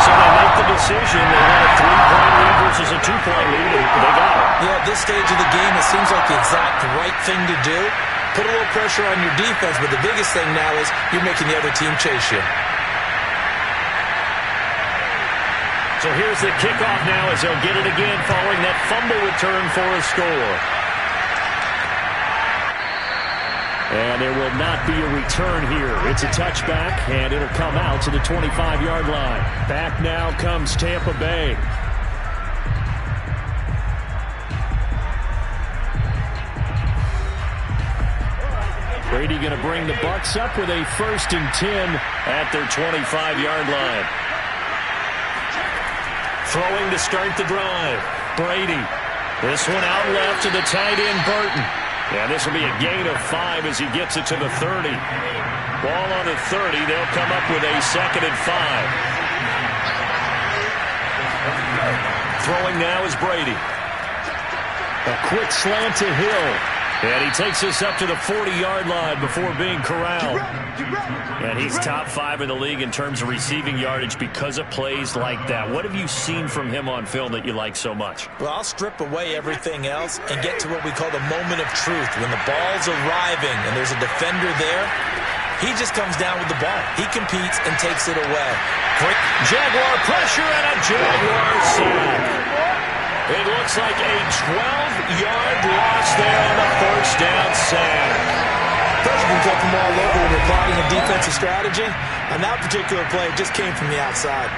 So they make the decision. They had a 3-point lead versus a 2-point lead, and they got it. Yeah, at this stage of the game, it seems like the exact right thing to do. Put a little pressure on your defense, but the biggest thing now is you're making the other team chase you. So here's the kickoff now as they'll get it again following that fumble return for a score. And there will not be a return here. It's a touchback, and it'll come out to the 25-yard line. Back now comes Tampa Bay. Brady going to bring the Bucs up with a 1st and 10 at their 25-yard line. Throwing to start the drive. Brady. This one out left to the tight end, Burton. Yeah, this will be a gain of 5 as he gets it to the 30. Ball on the 30. They'll come up with a 2nd and 5. Throwing now is Brady. A quick slant to Hill. And he takes us up to the 40-yard line before being corralled. And he's top 5 in the league in terms of receiving yardage because of plays like that. What have you seen from him on film that you like so much? Well, I'll strip away everything else and get to what we call the moment of truth. When the ball's arriving and there's a defender there, he just comes down with the ball. He competes and takes it away. Great Jaguar pressure and a Jaguar sack. It looks like a 12-yard loss there on the 1st down sack. Pressure can come from all over when you're plotting a defensive strategy. On that particular play, it just came from the outside.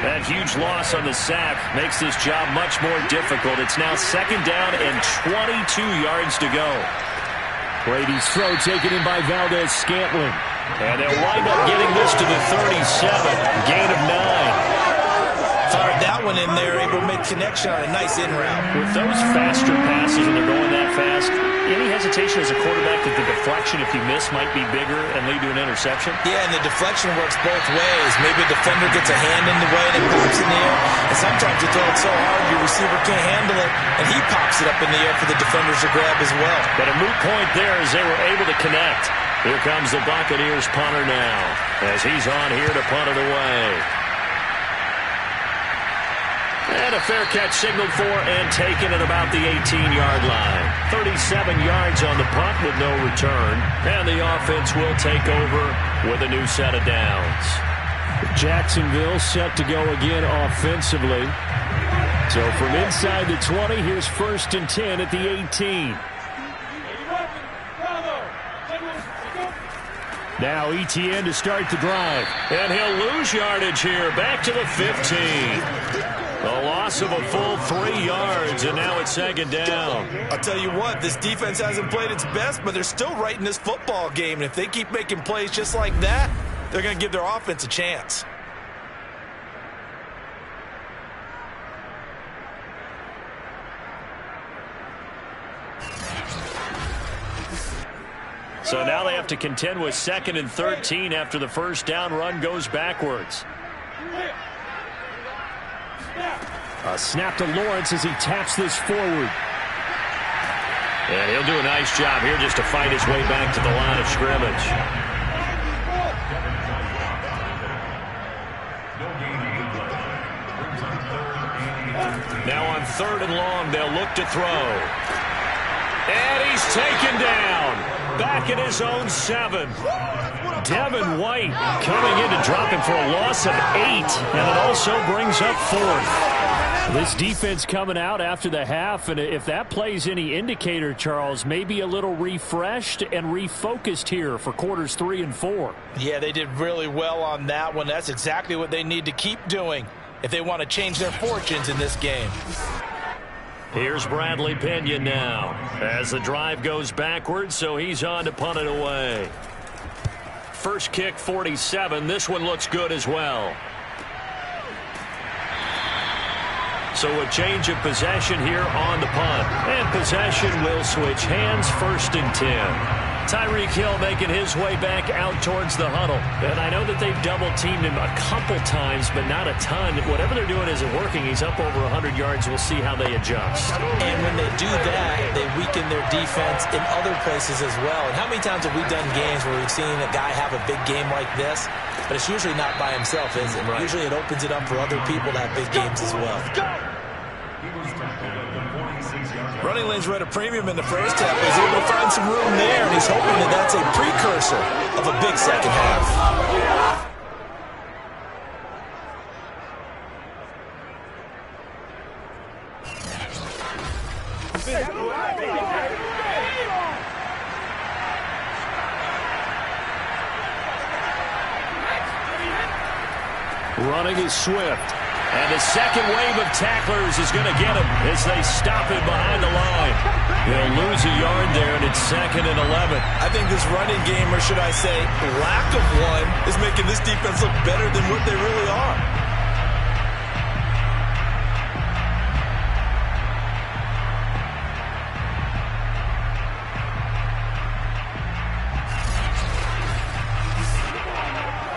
That huge loss on the sack makes this job much more difficult. It's now 2nd down and 22 yards to go. Brady's throw taken in by Valdez-Scantling. And they'll wind up getting this to the 37. Gain of 9. Fired that one in there, able to make connection on a nice in route. With those faster passes and they're going that fast, any hesitation as a quarterback that the deflection, if you miss, might be bigger and lead to an interception? Yeah, and the deflection works both ways. Maybe a defender gets a hand in the way and it pops in the air. And sometimes you throw it so hard your receiver can't handle it, and he pops it up in the air for the defenders to grab as well. But a moot point there as they were able to connect. Here comes the Buccaneers punter now as he's on here to punt it away. And a fair catch signaled for and taken at about the 18-yard line. 37 yards on the punt with no return. And the offense will take over with a new set of downs. Jacksonville set to go again offensively. So from inside the 20, here's 1st and 10 at the 18. Now Etienne to start the drive. And he'll lose yardage here. Back to the 15. A loss of a full 3 yards, and now it's 2nd down. I'll tell you what, this defense hasn't played its best, but they're still right in this football game. And if they keep making plays just like that, they're going to give their offense a chance. So now they have to contend with 2nd and 13 after the 1st down run goes backwards. A snap to Lawrence as he taps this forward. And he'll do a nice job here just to fight his way back to the line of scrimmage. Now on 3rd and long, they'll look to throw. And he's taken down. Back at his own 7. Devin White coming in to drop him for a loss of 8. And it also brings up 4th. This defense coming out after the half, and if that plays any indicator, Charles, maybe a little refreshed and refocused here for quarters 3 and 4. Yeah, they did really well on that one. That's exactly what they need to keep doing if they want to change their fortunes in this game. Here's Bradley Pinion now as the drive goes backwards, so he's on to punt it away. First kick, 47. This one looks good as well. So a change of possession here on the punt. And possession will switch hands. 1st and 10. Tyreek Hill making his way back out towards the huddle. And I know that they've double-teamed him a couple times, but not a ton. Whatever they're doing isn't working. He's up over 100 yards. We'll see how they adjust. And when they do that, they weaken their defense in other places as well. And how many times have we done games where we've seen a guy have a big game like this? But it's usually not by himself, is it? Right. Usually it opens it up for other people to have big games as well. Running lanes were at a premium in the first half. He's able to find some room there, and he's hoping that that's a precursor of a big second half. Running is Swift. And the second wave of tacklers is going to get him as they stop him behind the line. They'll lose a yard there, and it's 2nd and 11. I think this running game, or should I say lack of one, is making this defense look better than what they really are.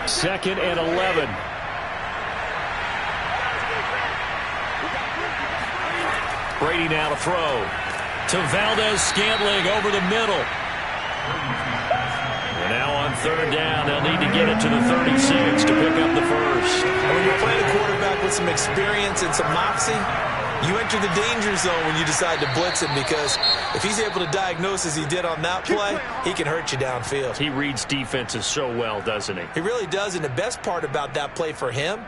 Second and 11. Brady now to throw to Valdez-Scantling over the middle. And now on 3rd down, they'll need to get it to the 36 to pick up the first. And when you're playing a quarterback with some experience and some moxie, you enter the danger zone when you decide to blitz him, because if he's able to diagnose as he did on that play, he can hurt you downfield. He reads defenses so well, doesn't he? He really does, and the best part about that play for him,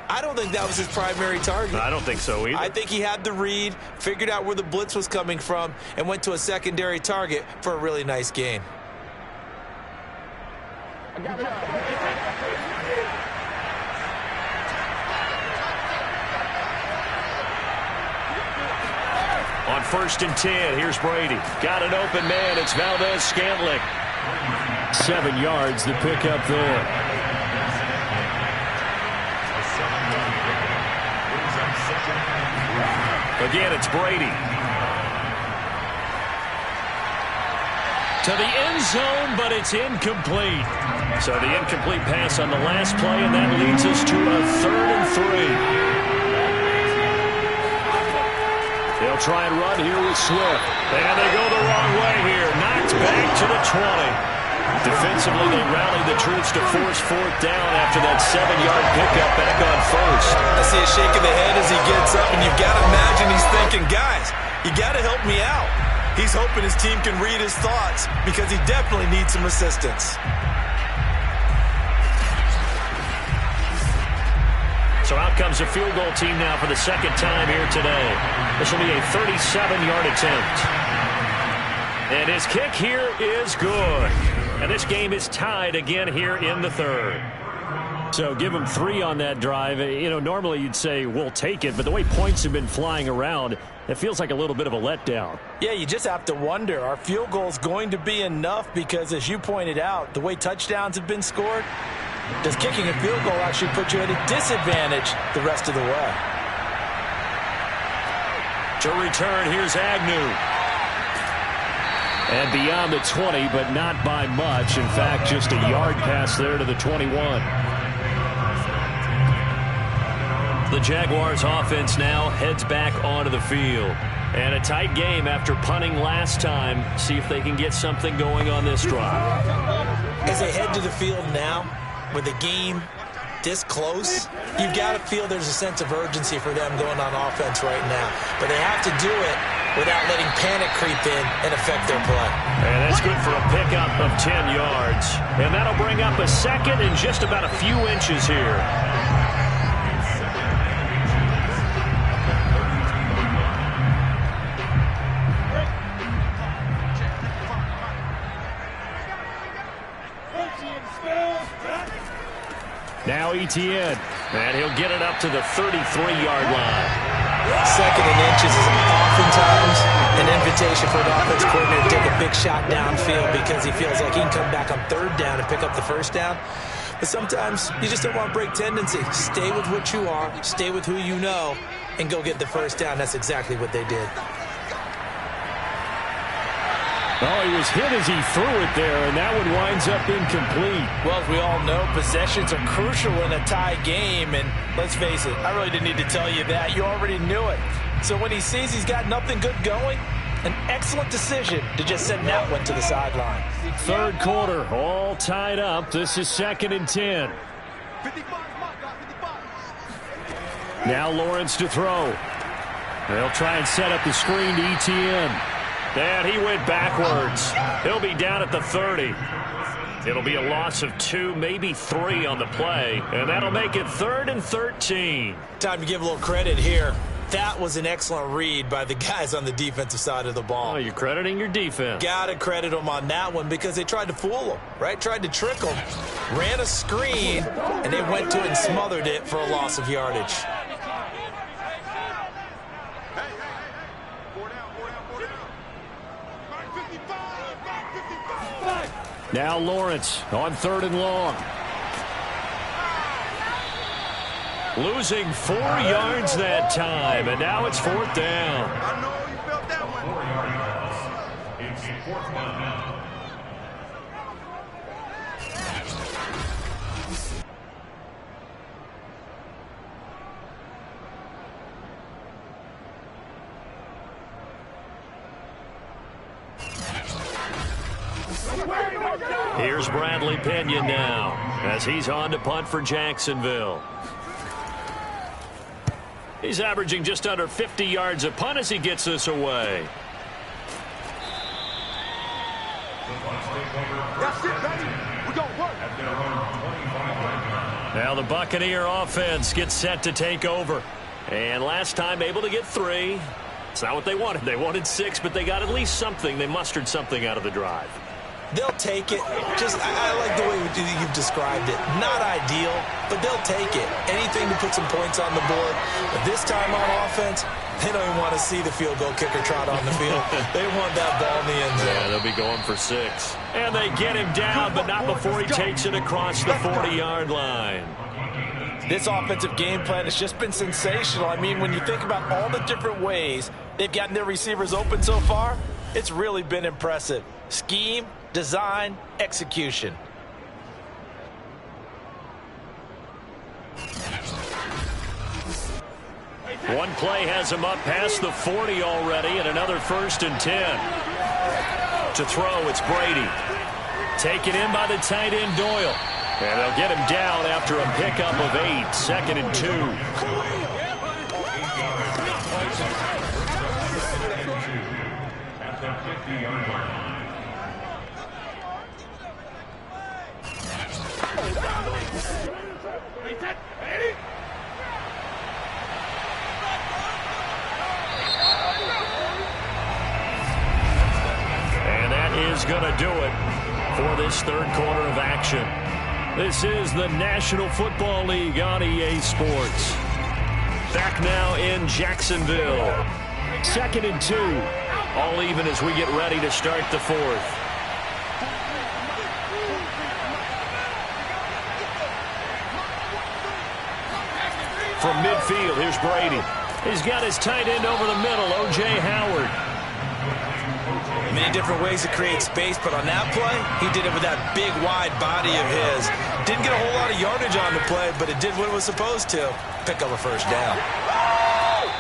I don't think that was his primary target. I don't think so either. I think he had the read, figured out where the blitz was coming from, and went to a secondary target for a really nice gain. On 1st and 10, here's Brady. Got an open man. It's Valdez-Scantling. 7 yards, the pickup there. Again, it's Brady. To the end zone, but it's incomplete. So the incomplete pass on the last play, and that leads us to a 3rd and 3. They'll try and run here with Swift. And they go the wrong way here. Knocked back to the 20. Defensively, they rallied the troops to force 4th down after that 7-yard pickup back on 1st. I see a shake of the head as he gets up, and you've got to imagine he's thinking, guys, you got to help me out. He's hoping his team can read his thoughts, because he definitely needs some assistance. So out comes a field goal team now for the 2nd time here today. This will be a 37-yard attempt. And his kick here is good. And this game is tied again here in the 3rd. So give them 3 on that drive. You know, normally you'd say we'll take it, but the way points have been flying around, it feels like a little bit of a letdown. Yeah, you just have to wonder, are field goals going to be enough? Because as you pointed out, the way touchdowns have been scored, does kicking a field goal actually put you at a disadvantage the rest of the way? To return, here's Agnew. And beyond the 20, but not by much. In fact, just a yard pass there to the 21. The Jaguars offense now heads back onto the field. And a tight game after punting last time. See if they can get something going on this drive. As they head to the field now, with the game this close, you've got to feel there's a sense of urgency for them going on offense right now. But they have to do it without letting panic creep in and affect their play. And that's good for a pickup of 10 yards. And that'll bring up a 2nd and just about a few inches here. Now Etienne, and he'll get it up to the 33-yard line. 2nd and inches is oftentimes an invitation for an offense coordinator to take a big shot downfield because he feels like he can come back on 3rd down and pick up the 1st down. But sometimes you just don't want break tendency. Stay with what you are, stay with who you know, and go get the 1st down. That's exactly what they did. Oh, he was hit as he threw it there, and that one winds up incomplete. Well, as we all know, possessions are crucial in a tie game, and let's face it, I really didn't need to tell you that. You already knew it. So when he sees he's got nothing good going, an excellent decision to just send that one to the sideline. Third quarter, all tied up. This is 2nd and 10. Now Lawrence to throw. They'll try and set up the screen to Etienne. And he went backwards. He'll be down at the 30. It'll be a loss of 2, maybe 3 on the play. And that'll make it 3rd and 13. Time to give a little credit here. That was an excellent read by the guys on the defensive side of the ball. Oh, you're crediting your defense. Gotta credit them on that one because they tried to fool them, right? Tried to trick them. Ran a screen, and they went to it and smothered it for a loss of yardage. Now Lawrence on 3rd and long. Losing 4 yards that time, and now it's 4th down. I know you felt that one. 4 yard loss. It's 4th down. Here's Bradley Pinion now as he's on to punt for Jacksonville. He's averaging just under 50 yards a punt as he gets this away. That's it, baby. We gonna work. Now the Buccaneer offense gets set to take over. And last time able to get 3. It's not what they wanted. They wanted 6, but they got at least something. They mustered something out of the drive. They'll take it. I like the way you've described it. Not ideal, but they'll take it. Anything to put some points on the board. But this time on offense, they don't even want to see the field goal kicker trot on the field. They want that ball in the end zone. Yeah, they'll be going for 6. And they get him down, but not before he takes it across the 40-yard line. This offensive game plan has just been sensational. I mean, when you think about all the different ways they've gotten their receivers open so far, it's really been impressive. Scheme, design, execution. One play has him up past the 40 already, and another 1st and 10. To throw, it's Brady. Taken in by the tight end, Doyle. And they'll get him down after a pickup of 8, 2nd and 2. At the 50-yard line. And that is going to do it for this 3rd quarter of action. This is the National Football League on EA Sports. Back now in Jacksonville. 2nd and 2. All even as we get ready to start the 4th. From midfield, here's Brady. He's got his tight end over the middle, O.J. Howard. Many different ways to create space, but on that play, he did it with that big, wide body of his. Didn't get a whole lot of yardage on the play, but it did what it was supposed to. Pick up a 1st down.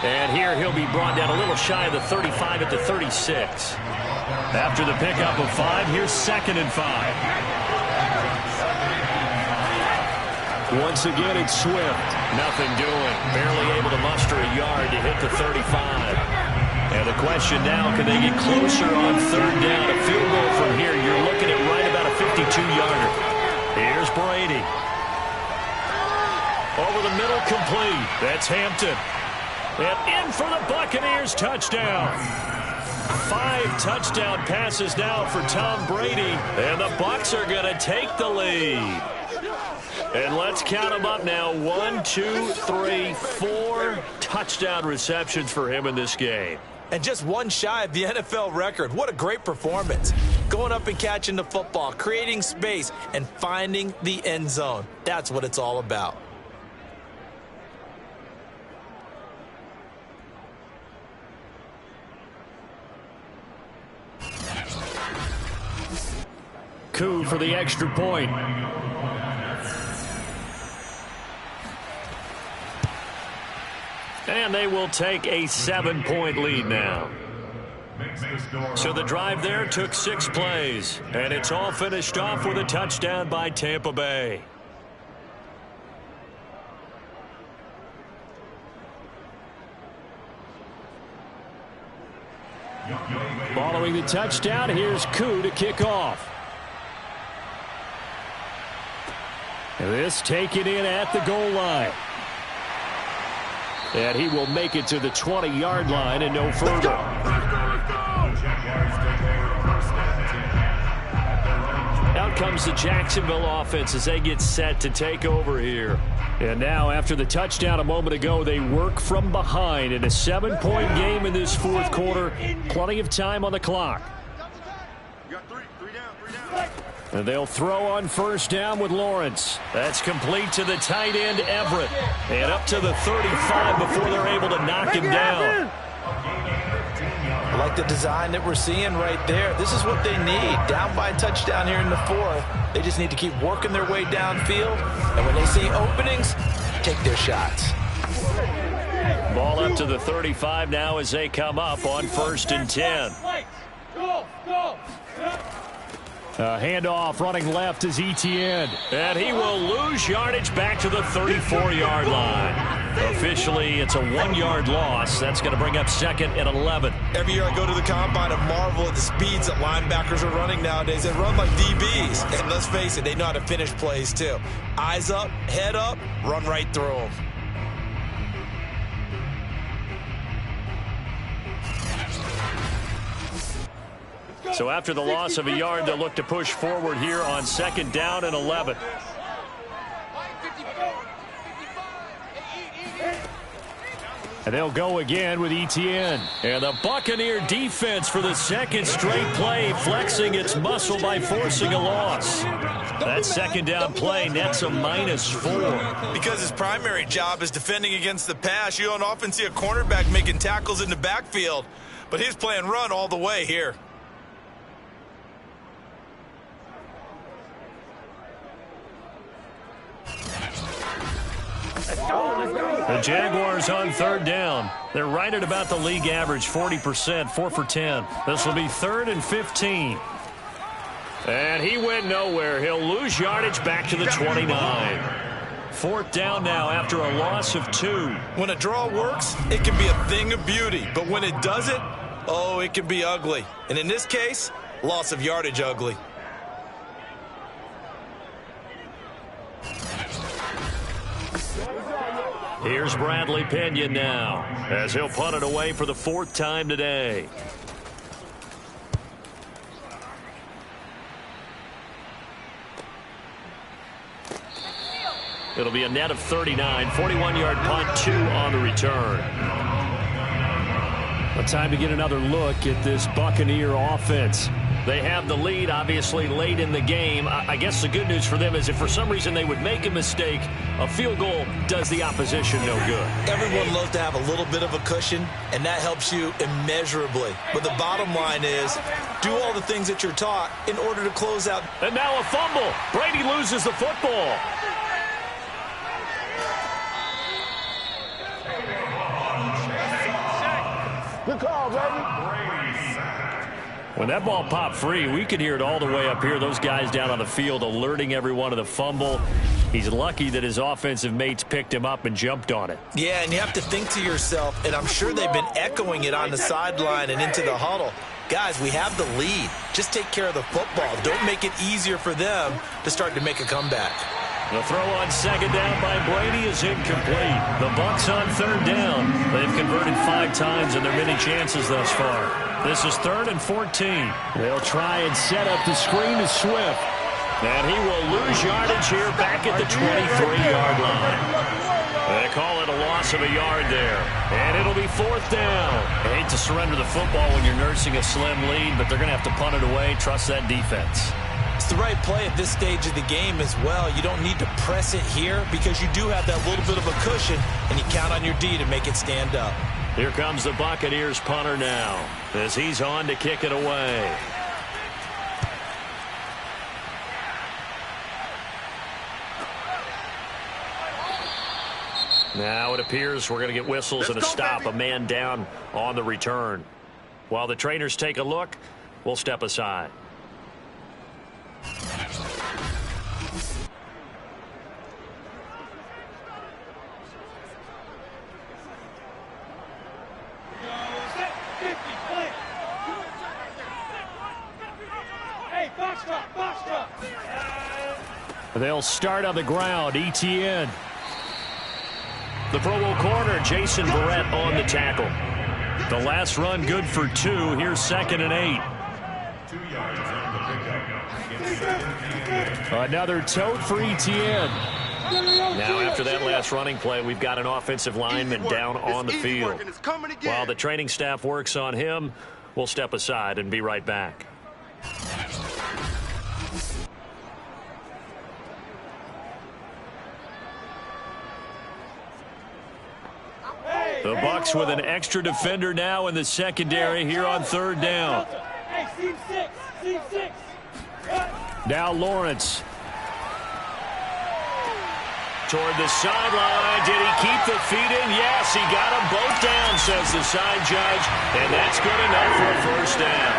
And here he'll be brought down a little shy of the 35 at the 36. After the pickup of 5, here's 2nd and 5. Once again, it's Swift. Nothing doing. Barely able to muster a yard to hit the 35. And the question now, can they get closer on 3rd down? A field goal from here, you're looking at right about a 52-yarder. Here's Brady. Over the middle, complete. That's Hampton. And in for the Buccaneers, touchdown. 5 touchdown passes now for Tom Brady. And the Bucs are going to take the lead. And let's count them up now. 1, 2, 3, 4 touchdown receptions for him in this game. And just one shy of the NFL record. What a great performance. Going up and catching the football, creating space, and finding the end zone. That's what it's all about. Koo for the extra point. And they will take a 7-point lead now. So the drive there took 6 plays, and it's all finished off with a touchdown by Tampa Bay. Following the touchdown, here's Koo to kick off. And this taken in at the goal line. And he will make it to the 20-yard line and no further. Out comes the Jacksonville offense as they get set to take over here. And now, after the touchdown a moment ago, they work from behind in a 7-point game in this fourth quarter. Plenty of time on the clock. And they'll throw on first down with Lawrence. That's complete to the tight end, Everett. And up to the 35 before they're able to knock him down. I like the design that we're seeing right there. This is what they need. Down by a touchdown here in the fourth. They just need to keep working their way downfield. And when they see openings, take their shots. Ball up to the 35 now as they come up on 1st and 10. Handoff running left is Etienne. And he will lose yardage back to the 34-yard line. Officially, it's a 1-yard loss. That's going to bring up 2nd and 11. Every year I go to the combine and marvel at the speeds that linebackers are running nowadays. They run like DBs. And let's face it, they know how to finish plays too. Eyes up, head up, run right through them. So after the loss of a yard, they'll look to push forward here on 2nd down and 11. And they'll go again with Etienne. And the Buccaneer defense for the 2nd straight play, flexing its muscle by forcing a loss. That 2nd down play nets a -4. Because his primary job is defending against the pass, you don't often see a cornerback making tackles in the backfield. But he's playing run all the way here. The Jaguars on 3rd down. They're right at about the league average, 40%, 4 for 10. This will be 3rd and 15. And he went nowhere. He'll lose yardage back to the 29. 4th down now after a loss of 2. When a draw works, it can be a thing of beauty. But when it doesn't, oh, it can be ugly. And in this case, loss of yardage ugly. Here's Bradley Pinion now as he'll punt it away for the 4th time today. It'll be a net of 39, 41-yard punt, 2 on the return. But time to get another look at this Buccaneer offense. They have the lead, obviously, late in the game. I guess the good news for them is if for some reason they would make a mistake, a field goal does the opposition no good. Everyone loves to have a little bit of a cushion, and that helps you immeasurably. But the bottom line is, do all the things that you're taught in order to close out. And now a fumble. Brady loses the football. Good call, baby. When that ball popped free, we could hear it all the way up here. Those guys down on the field alerting everyone of the fumble. He's lucky that his offensive mates picked him up and jumped on it. Yeah, and you have to think to yourself, and I'm sure they've been echoing it on the sideline and into the huddle. Guys, we have the lead. Just take care of the football. Don't make it easier for them to start to make a comeback. The throw on 2nd down by Brady is incomplete. The Bucs on 3rd down. They've converted 5 times in their many chances thus far. This is 3rd and 14. They'll try and set up the screen to Swift. And he will lose yardage here back at the 23-yard line. They call it a loss of a yard there. And it'll be 4th down. I hate to surrender the football when you're nursing a slim lead, but they're going to have to punt it away. Trust that defense. It's the right play at this stage of the game as well. You don't need to press it here because you do have that little bit of a cushion, and you count on your D to make it stand up. Here comes the Buccaneers punter now as he's on to kick it away. Now it appears we're going to get whistles and a stop, a man down on the return. While the trainers take a look, we'll step aside. They'll start on the ground. Etienne. The Pro Bowl corner, Jason Barrett, on the tackle. The last run good for 2. Here's 2nd and 8. 2 yards on the pickup. Another tote for Etienne. Now after that last running play, we've got an offensive lineman down on the field. While the training staff works on him, we'll step aside and be right back. The Bucs with an extra defender now in the secondary here on 3rd down. Now Lawrence. Toward the sideline. Did he keep the feet in? Yes, he got them both down, says the side judge. And that's good enough for a 1st down.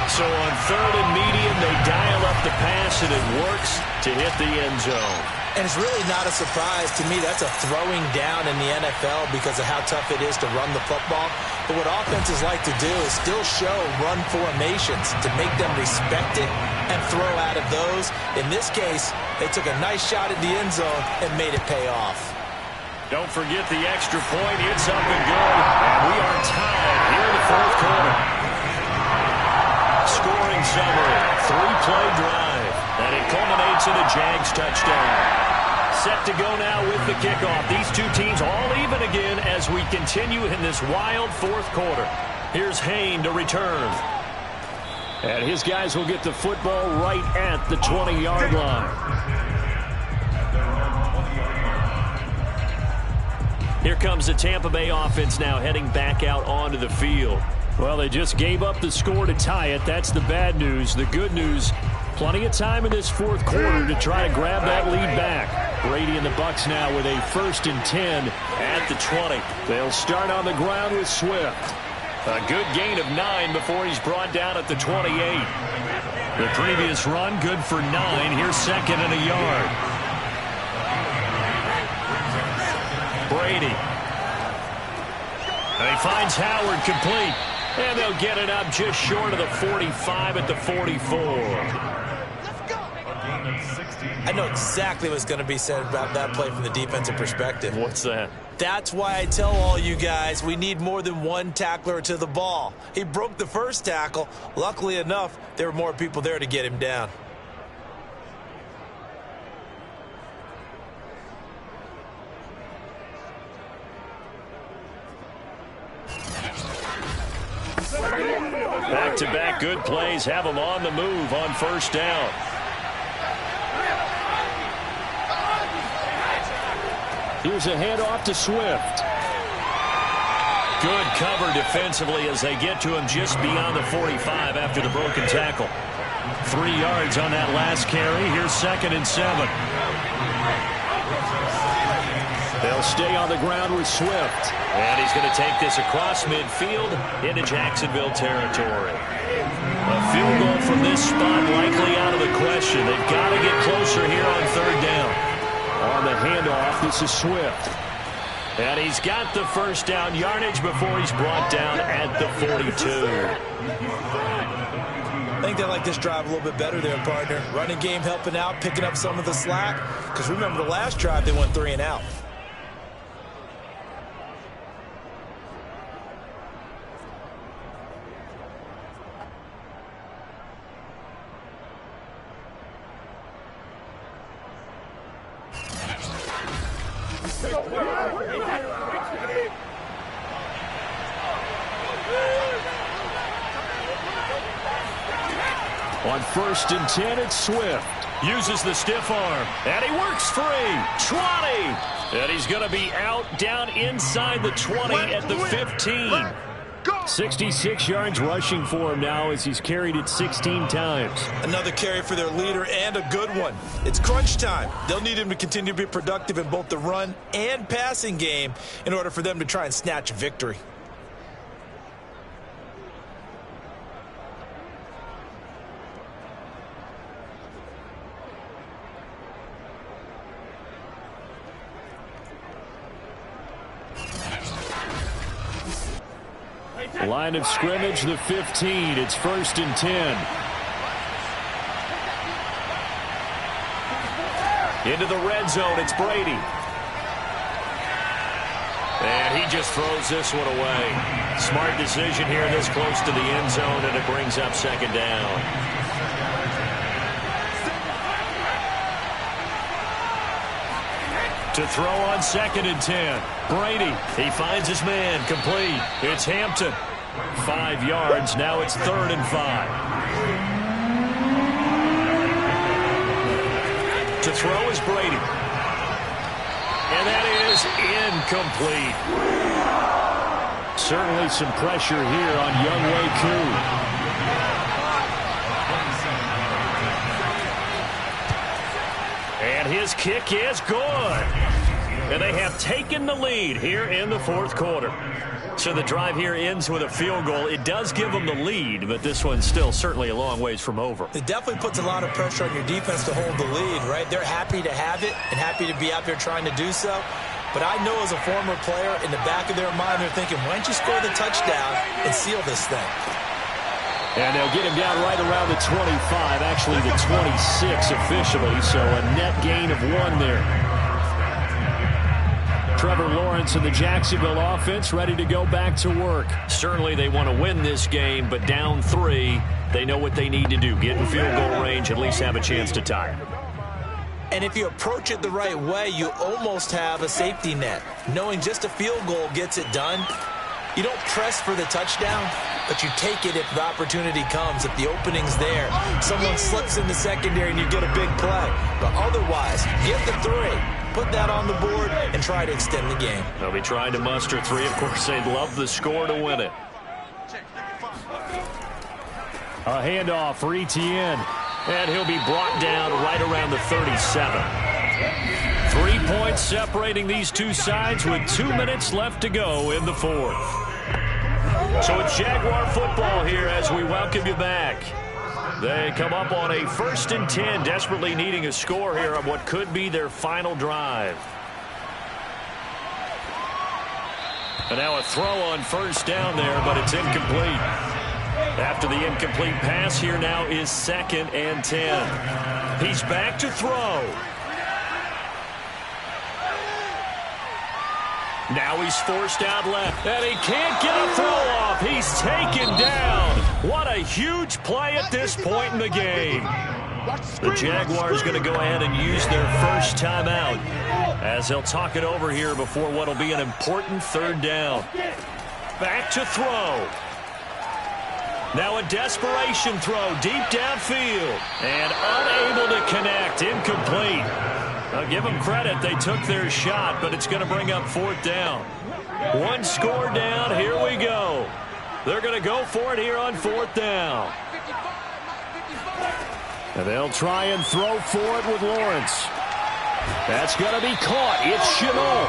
So on 3rd and medium, they dial up the pass, and it works to hit the end zone. And it's really not a surprise to me. That's a throwing down in the NFL because of how tough it is to run the football. But what offenses like to do is still show run formations to make them respect it and throw out of those. In this case, they took a nice shot at the end zone and made it pay off. Don't forget the extra point. It's up and good. And we are tied here in the 4th quarter. Scoring summary. 3-play drive. And it culminates in a Jags touchdown. Set to go now with the kickoff. These two teams all even again as we continue in this wild 4th quarter. Here's Hayne to return. And his guys will get the football right at the 20-yard line. Here comes the Tampa Bay offense now heading back out onto the field. Well, they just gave up the score to tie it. That's the bad news. The good news, plenty of time in this 4th quarter to try to grab that lead back. Brady and the Bucs now with a 1st and 10 at the 20. They'll start on the ground with Swift. A good gain of 9 before he's brought down at the 28. The previous run good for 9. Here's 2nd and a yard. Brady. And he finds Howard complete. And they'll get it up just short of the 45 at the 44. I know exactly what's going to be said about that play from the defensive perspective. What's that? That's why I tell all you guys we need more than one tackler to the ball. He broke the first tackle. Luckily enough, there were more people there to get him down. Back-to-back good plays have them on the move on 1st down. Here's a handoff to Swift. Good cover defensively as they get to him just beyond the 45 after the broken tackle. 3 yards on that last carry. Here's 2nd and 7. They'll stay on the ground with Swift. And he's going to take this across midfield into Jacksonville territory. A field goal from this spot likely out of the question. They've got to get closer here on 3rd down. On the handoff, this is Swift. And he's got the 1st down yardage before he's brought down at the 42. I think they like this drive a little bit better there, partner. Running game helping out, picking up some of the slack. Because remember, the last drive they went 3 and out. On 1st and 10, it's Swift. Uses the stiff arm, and he works free. 20. And he's going to be out down inside the 20 at the 15. 66 yards rushing for him now as he's carried it 16 times. Another carry for their leader and a good one. It's crunch time. They'll need him to continue to be productive in both the run and passing game in order for them to try and snatch victory. Line of scrimmage, the 15. It's 1st and 10. Into the red zone, it's Brady. And he just throws this one away. Smart decision here this close to the end zone, and it brings up 2nd down. To throw on 2nd and 10. Brady, he finds his man, complete. It's Hampton. 5 yards, now it's 3rd and 5. To throw is Brady. And that is incomplete. Certainly some pressure here on Younghoe Koo. And his kick is good. And they have taken the lead here in the 4th quarter. So the drive here ends with a field goal. It does give them the lead, but this one's still certainly a long ways from over. It definitely puts a lot of pressure on your defense to hold the lead, right? They're happy to have it and happy to be out there trying to do so. But I know as a former player, in the back of their mind, they're thinking, why don't you score the touchdown and seal this thing? And they'll get him down right around the 25, actually the 26 officially, so a net gain of 1 there. Trevor Lawrence and the Jacksonville offense ready to go back to work. Certainly they want to win this game, but down 3, they know what they need to do. Get in field goal range, at least have a chance to tie. And if you approach it the right way, you almost have a safety net. Knowing just a field goal gets it done. You don't press for the touchdown, but you take it if the opportunity comes. If the opening's there, someone slips in the secondary and you get a big play. But otherwise, get the 3. Put that on the board and try to extend the game. They'll be trying to muster 3. Of course, they'd love the score to win it. A handoff for Etienne. And he'll be brought down right around the 37. 3 points separating these two sides with 2 minutes left to go in the 4th. So it's Jaguar football here as we welcome you back. They come up on a 1st and 10, desperately needing a score here on what could be their final drive. And now a throw on 1st down there, but it's incomplete. After the incomplete pass, here now is 2nd and 10. He's back to throw. Now he's forced out left, and he can't get a throw off. He's taken down. What a huge play at this point in the game. The Jaguars going to go ahead and use their first timeout as they'll talk it over here before what will be an important 3rd down. Back to throw. Now a desperation throw deep downfield and unable to connect. Incomplete. I'll give them credit. They took their shot, but it's going to bring up 4th down. 1 score down. Here we go. They're going to go for it here on 4th down. And they'll try and throw for it with Lawrence. That's going to be caught. It's Shenault.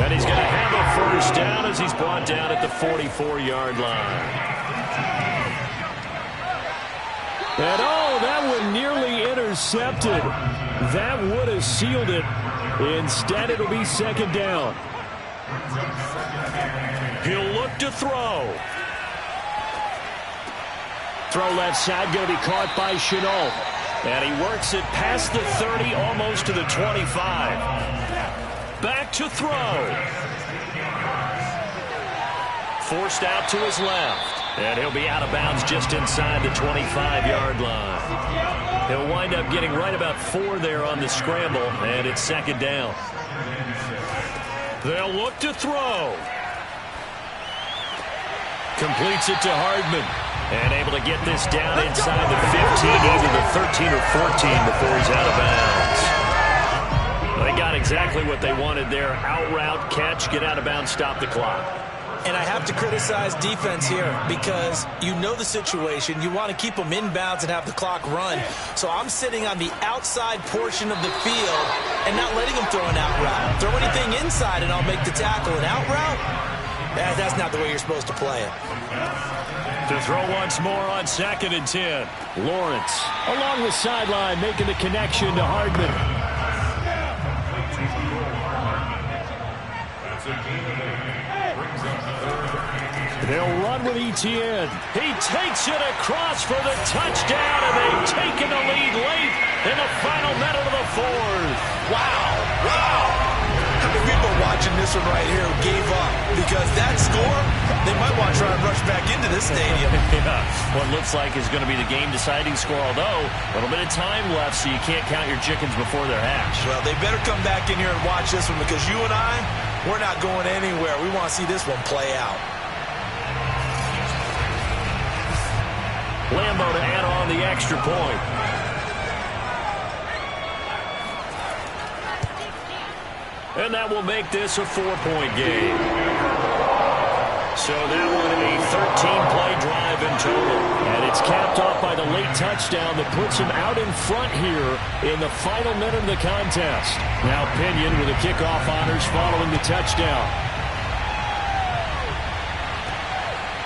And he's going to have a 1st down as he's brought down at the 44-yard line. And oh, that one nearly intercepted. That would have sealed it. Instead, it'll be 2nd down. He'll look to throw. Throw left side, going to be caught by Shenault. And he works it past the 30, almost to the 25. Back to throw. Forced out to his left. And he'll be out of bounds just inside the 25-yard line. He'll wind up getting right about 4 there on the scramble, and it's 2nd down. They'll look to throw. Completes it to Hardman. And able to get this down inside the 15, either the 13 or 14 before he's out of bounds. They got exactly what they wanted there. Out route, catch, get out of bounds, stop the clock. And I have to criticize defense here because you know the situation. You want to keep them inbounds and have the clock run. So I'm sitting on the outside portion of the field and not letting them throw an out route. Throw anything inside and I'll make the tackle. An out route? That's not the way you're supposed to play it. To throw once more on 2nd and 10. Lawrence along the sideline making the connection to Hardman. They'll run with Etienne. He takes it across for the touchdown, and they've taken the lead late in the final minute of the 4th. Wow. Wow. How many people are watching this one right here who gave up? Because that score, they might want to try and rush back into this stadium. Yeah, what looks like is going to be the game-deciding score, although a little bit of time left, so you can't count your chickens before they're hatched. Well, they better come back in here and watch this one because you and I, we're not going anywhere. We want to see this one play out. Lambo to add on the extra point. And that will make this a 4-point game. So that one a 13-play drive in total. And it's capped off by the late touchdown that puts him out in front here in the final minute of the contest. Now Pinion with the kickoff honors following the touchdown.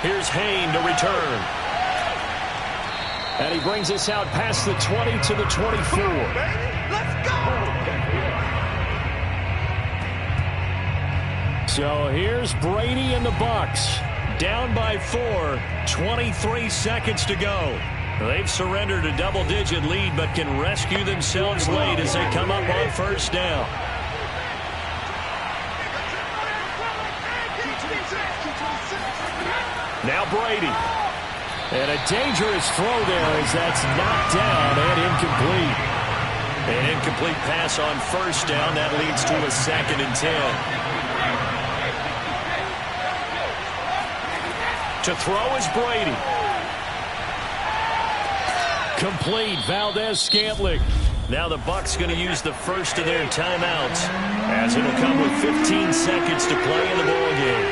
Here's Hayne to return. And he brings us out past the 20 to the 24. Let's go! So here's Brady and the Bucs. Down by 4, 23 seconds to go. They've surrendered a double-digit lead but can rescue themselves late as they come up on 1st down. Now Brady. And a dangerous throw there as that's knocked down and incomplete. An incomplete pass on 1st down. That leads to a 2nd and 10. To throw is Brady. Complete. Valdez-Scantling. Now the Bucs going to use the first of their timeouts as it'll come with 15 seconds to play in the ball game.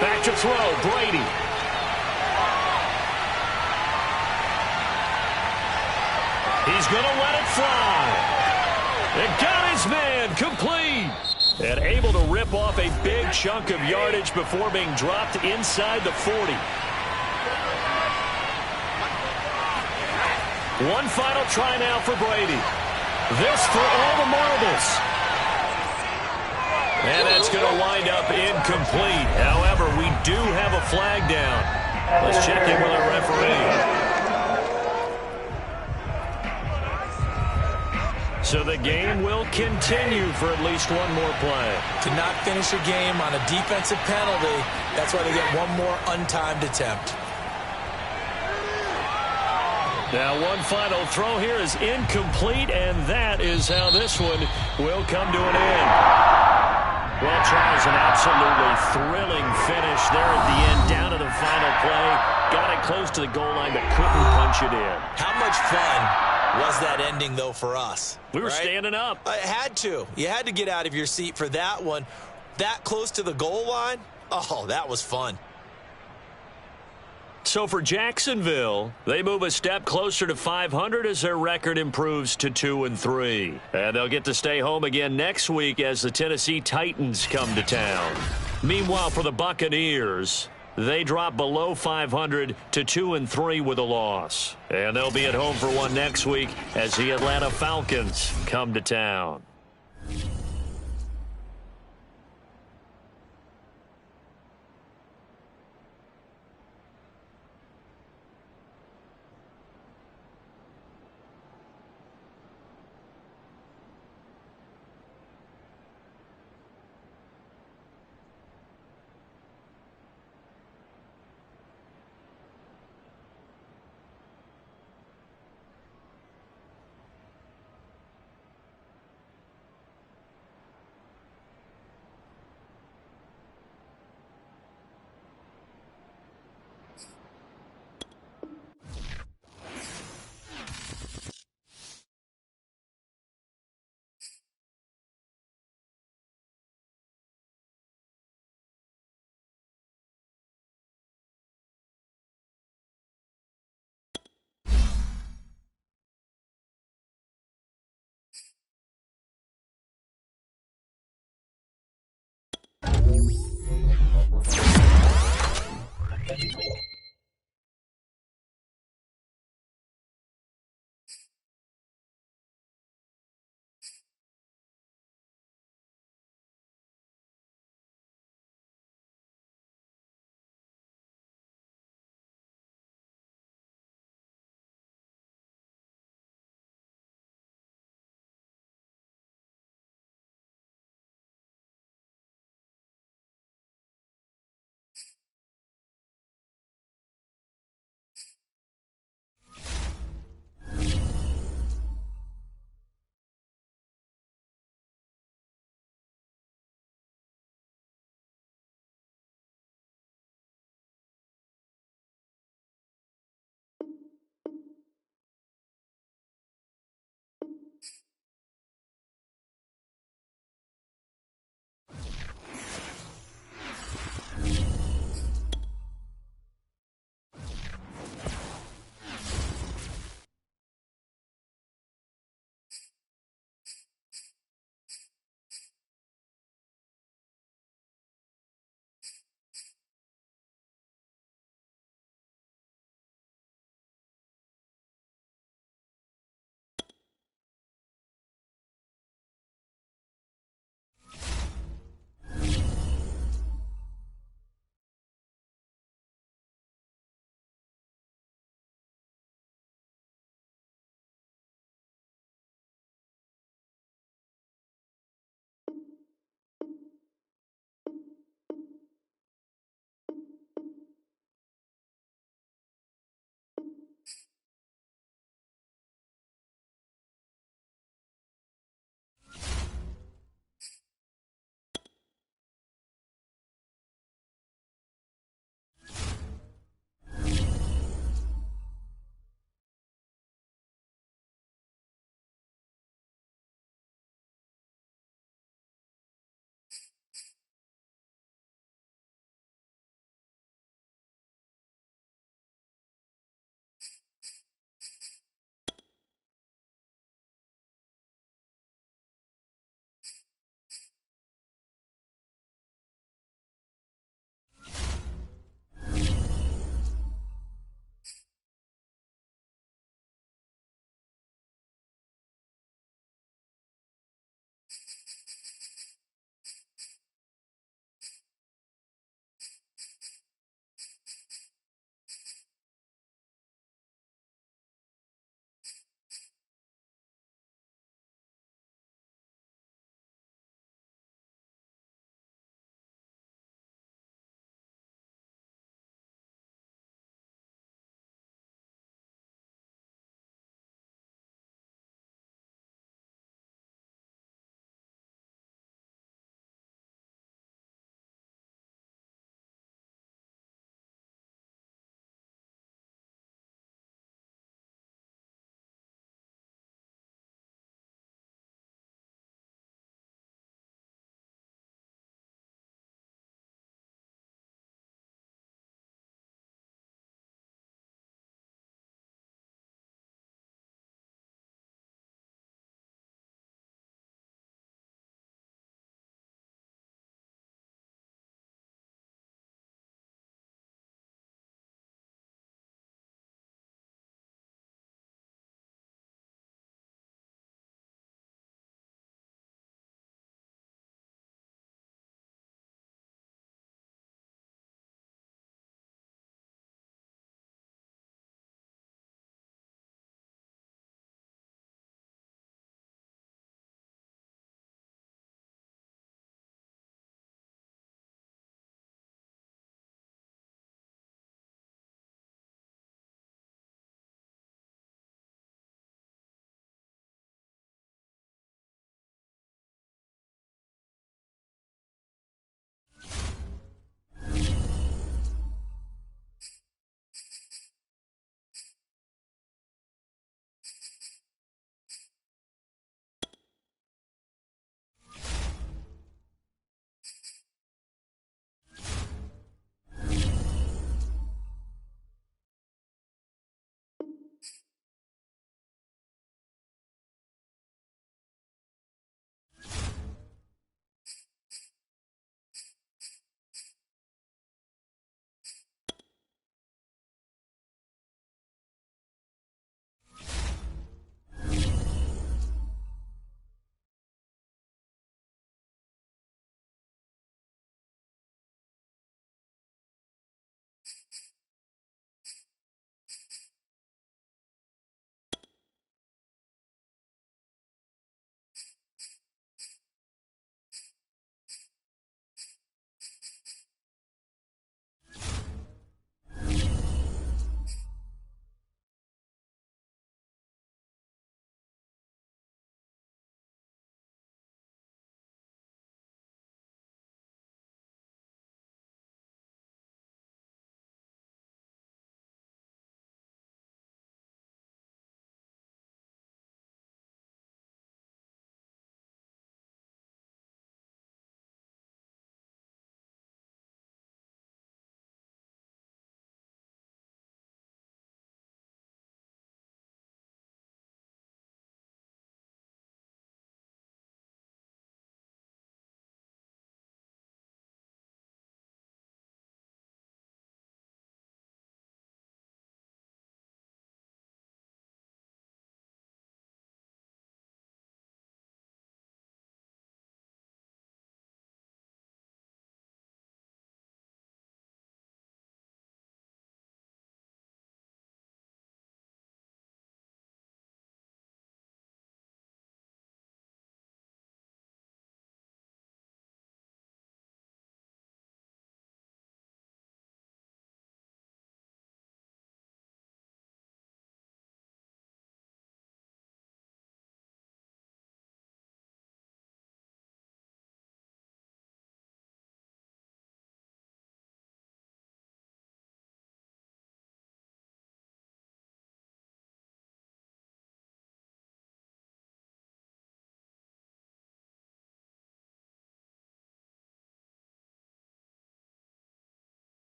Back to throw. Brady. He's going to let it fly. And got his man complete. And able to rip off a big chunk of yardage before being dropped inside the 40. One final try now for Brady. This for all the marbles. And that's going to wind up incomplete. However, we do have a flag down. Let's check in with our referee. So the game will continue for at least one more play. To not finish a game on a defensive penalty, that's why they get one more untimed attempt. Now one final throw here is incomplete, and that is how this one will come to an end. Well, Charles, an absolutely thrilling finish there at the end, down to the final play. Got it close to the goal line, but couldn't punch it in. How much fun was that ending, though, for us? We were standing up. I had to. You had to get out of your seat for that one. That close to the goal line? Oh, that was fun. So for Jacksonville, they move a step closer to 500 as their record improves to 2-3. And they'll get to stay home again next week as the Tennessee Titans come to town. Meanwhile, for the Buccaneers, they drop below 500 to 2-3 with a loss. And they'll be at home for one next week as the Atlanta Falcons come to town.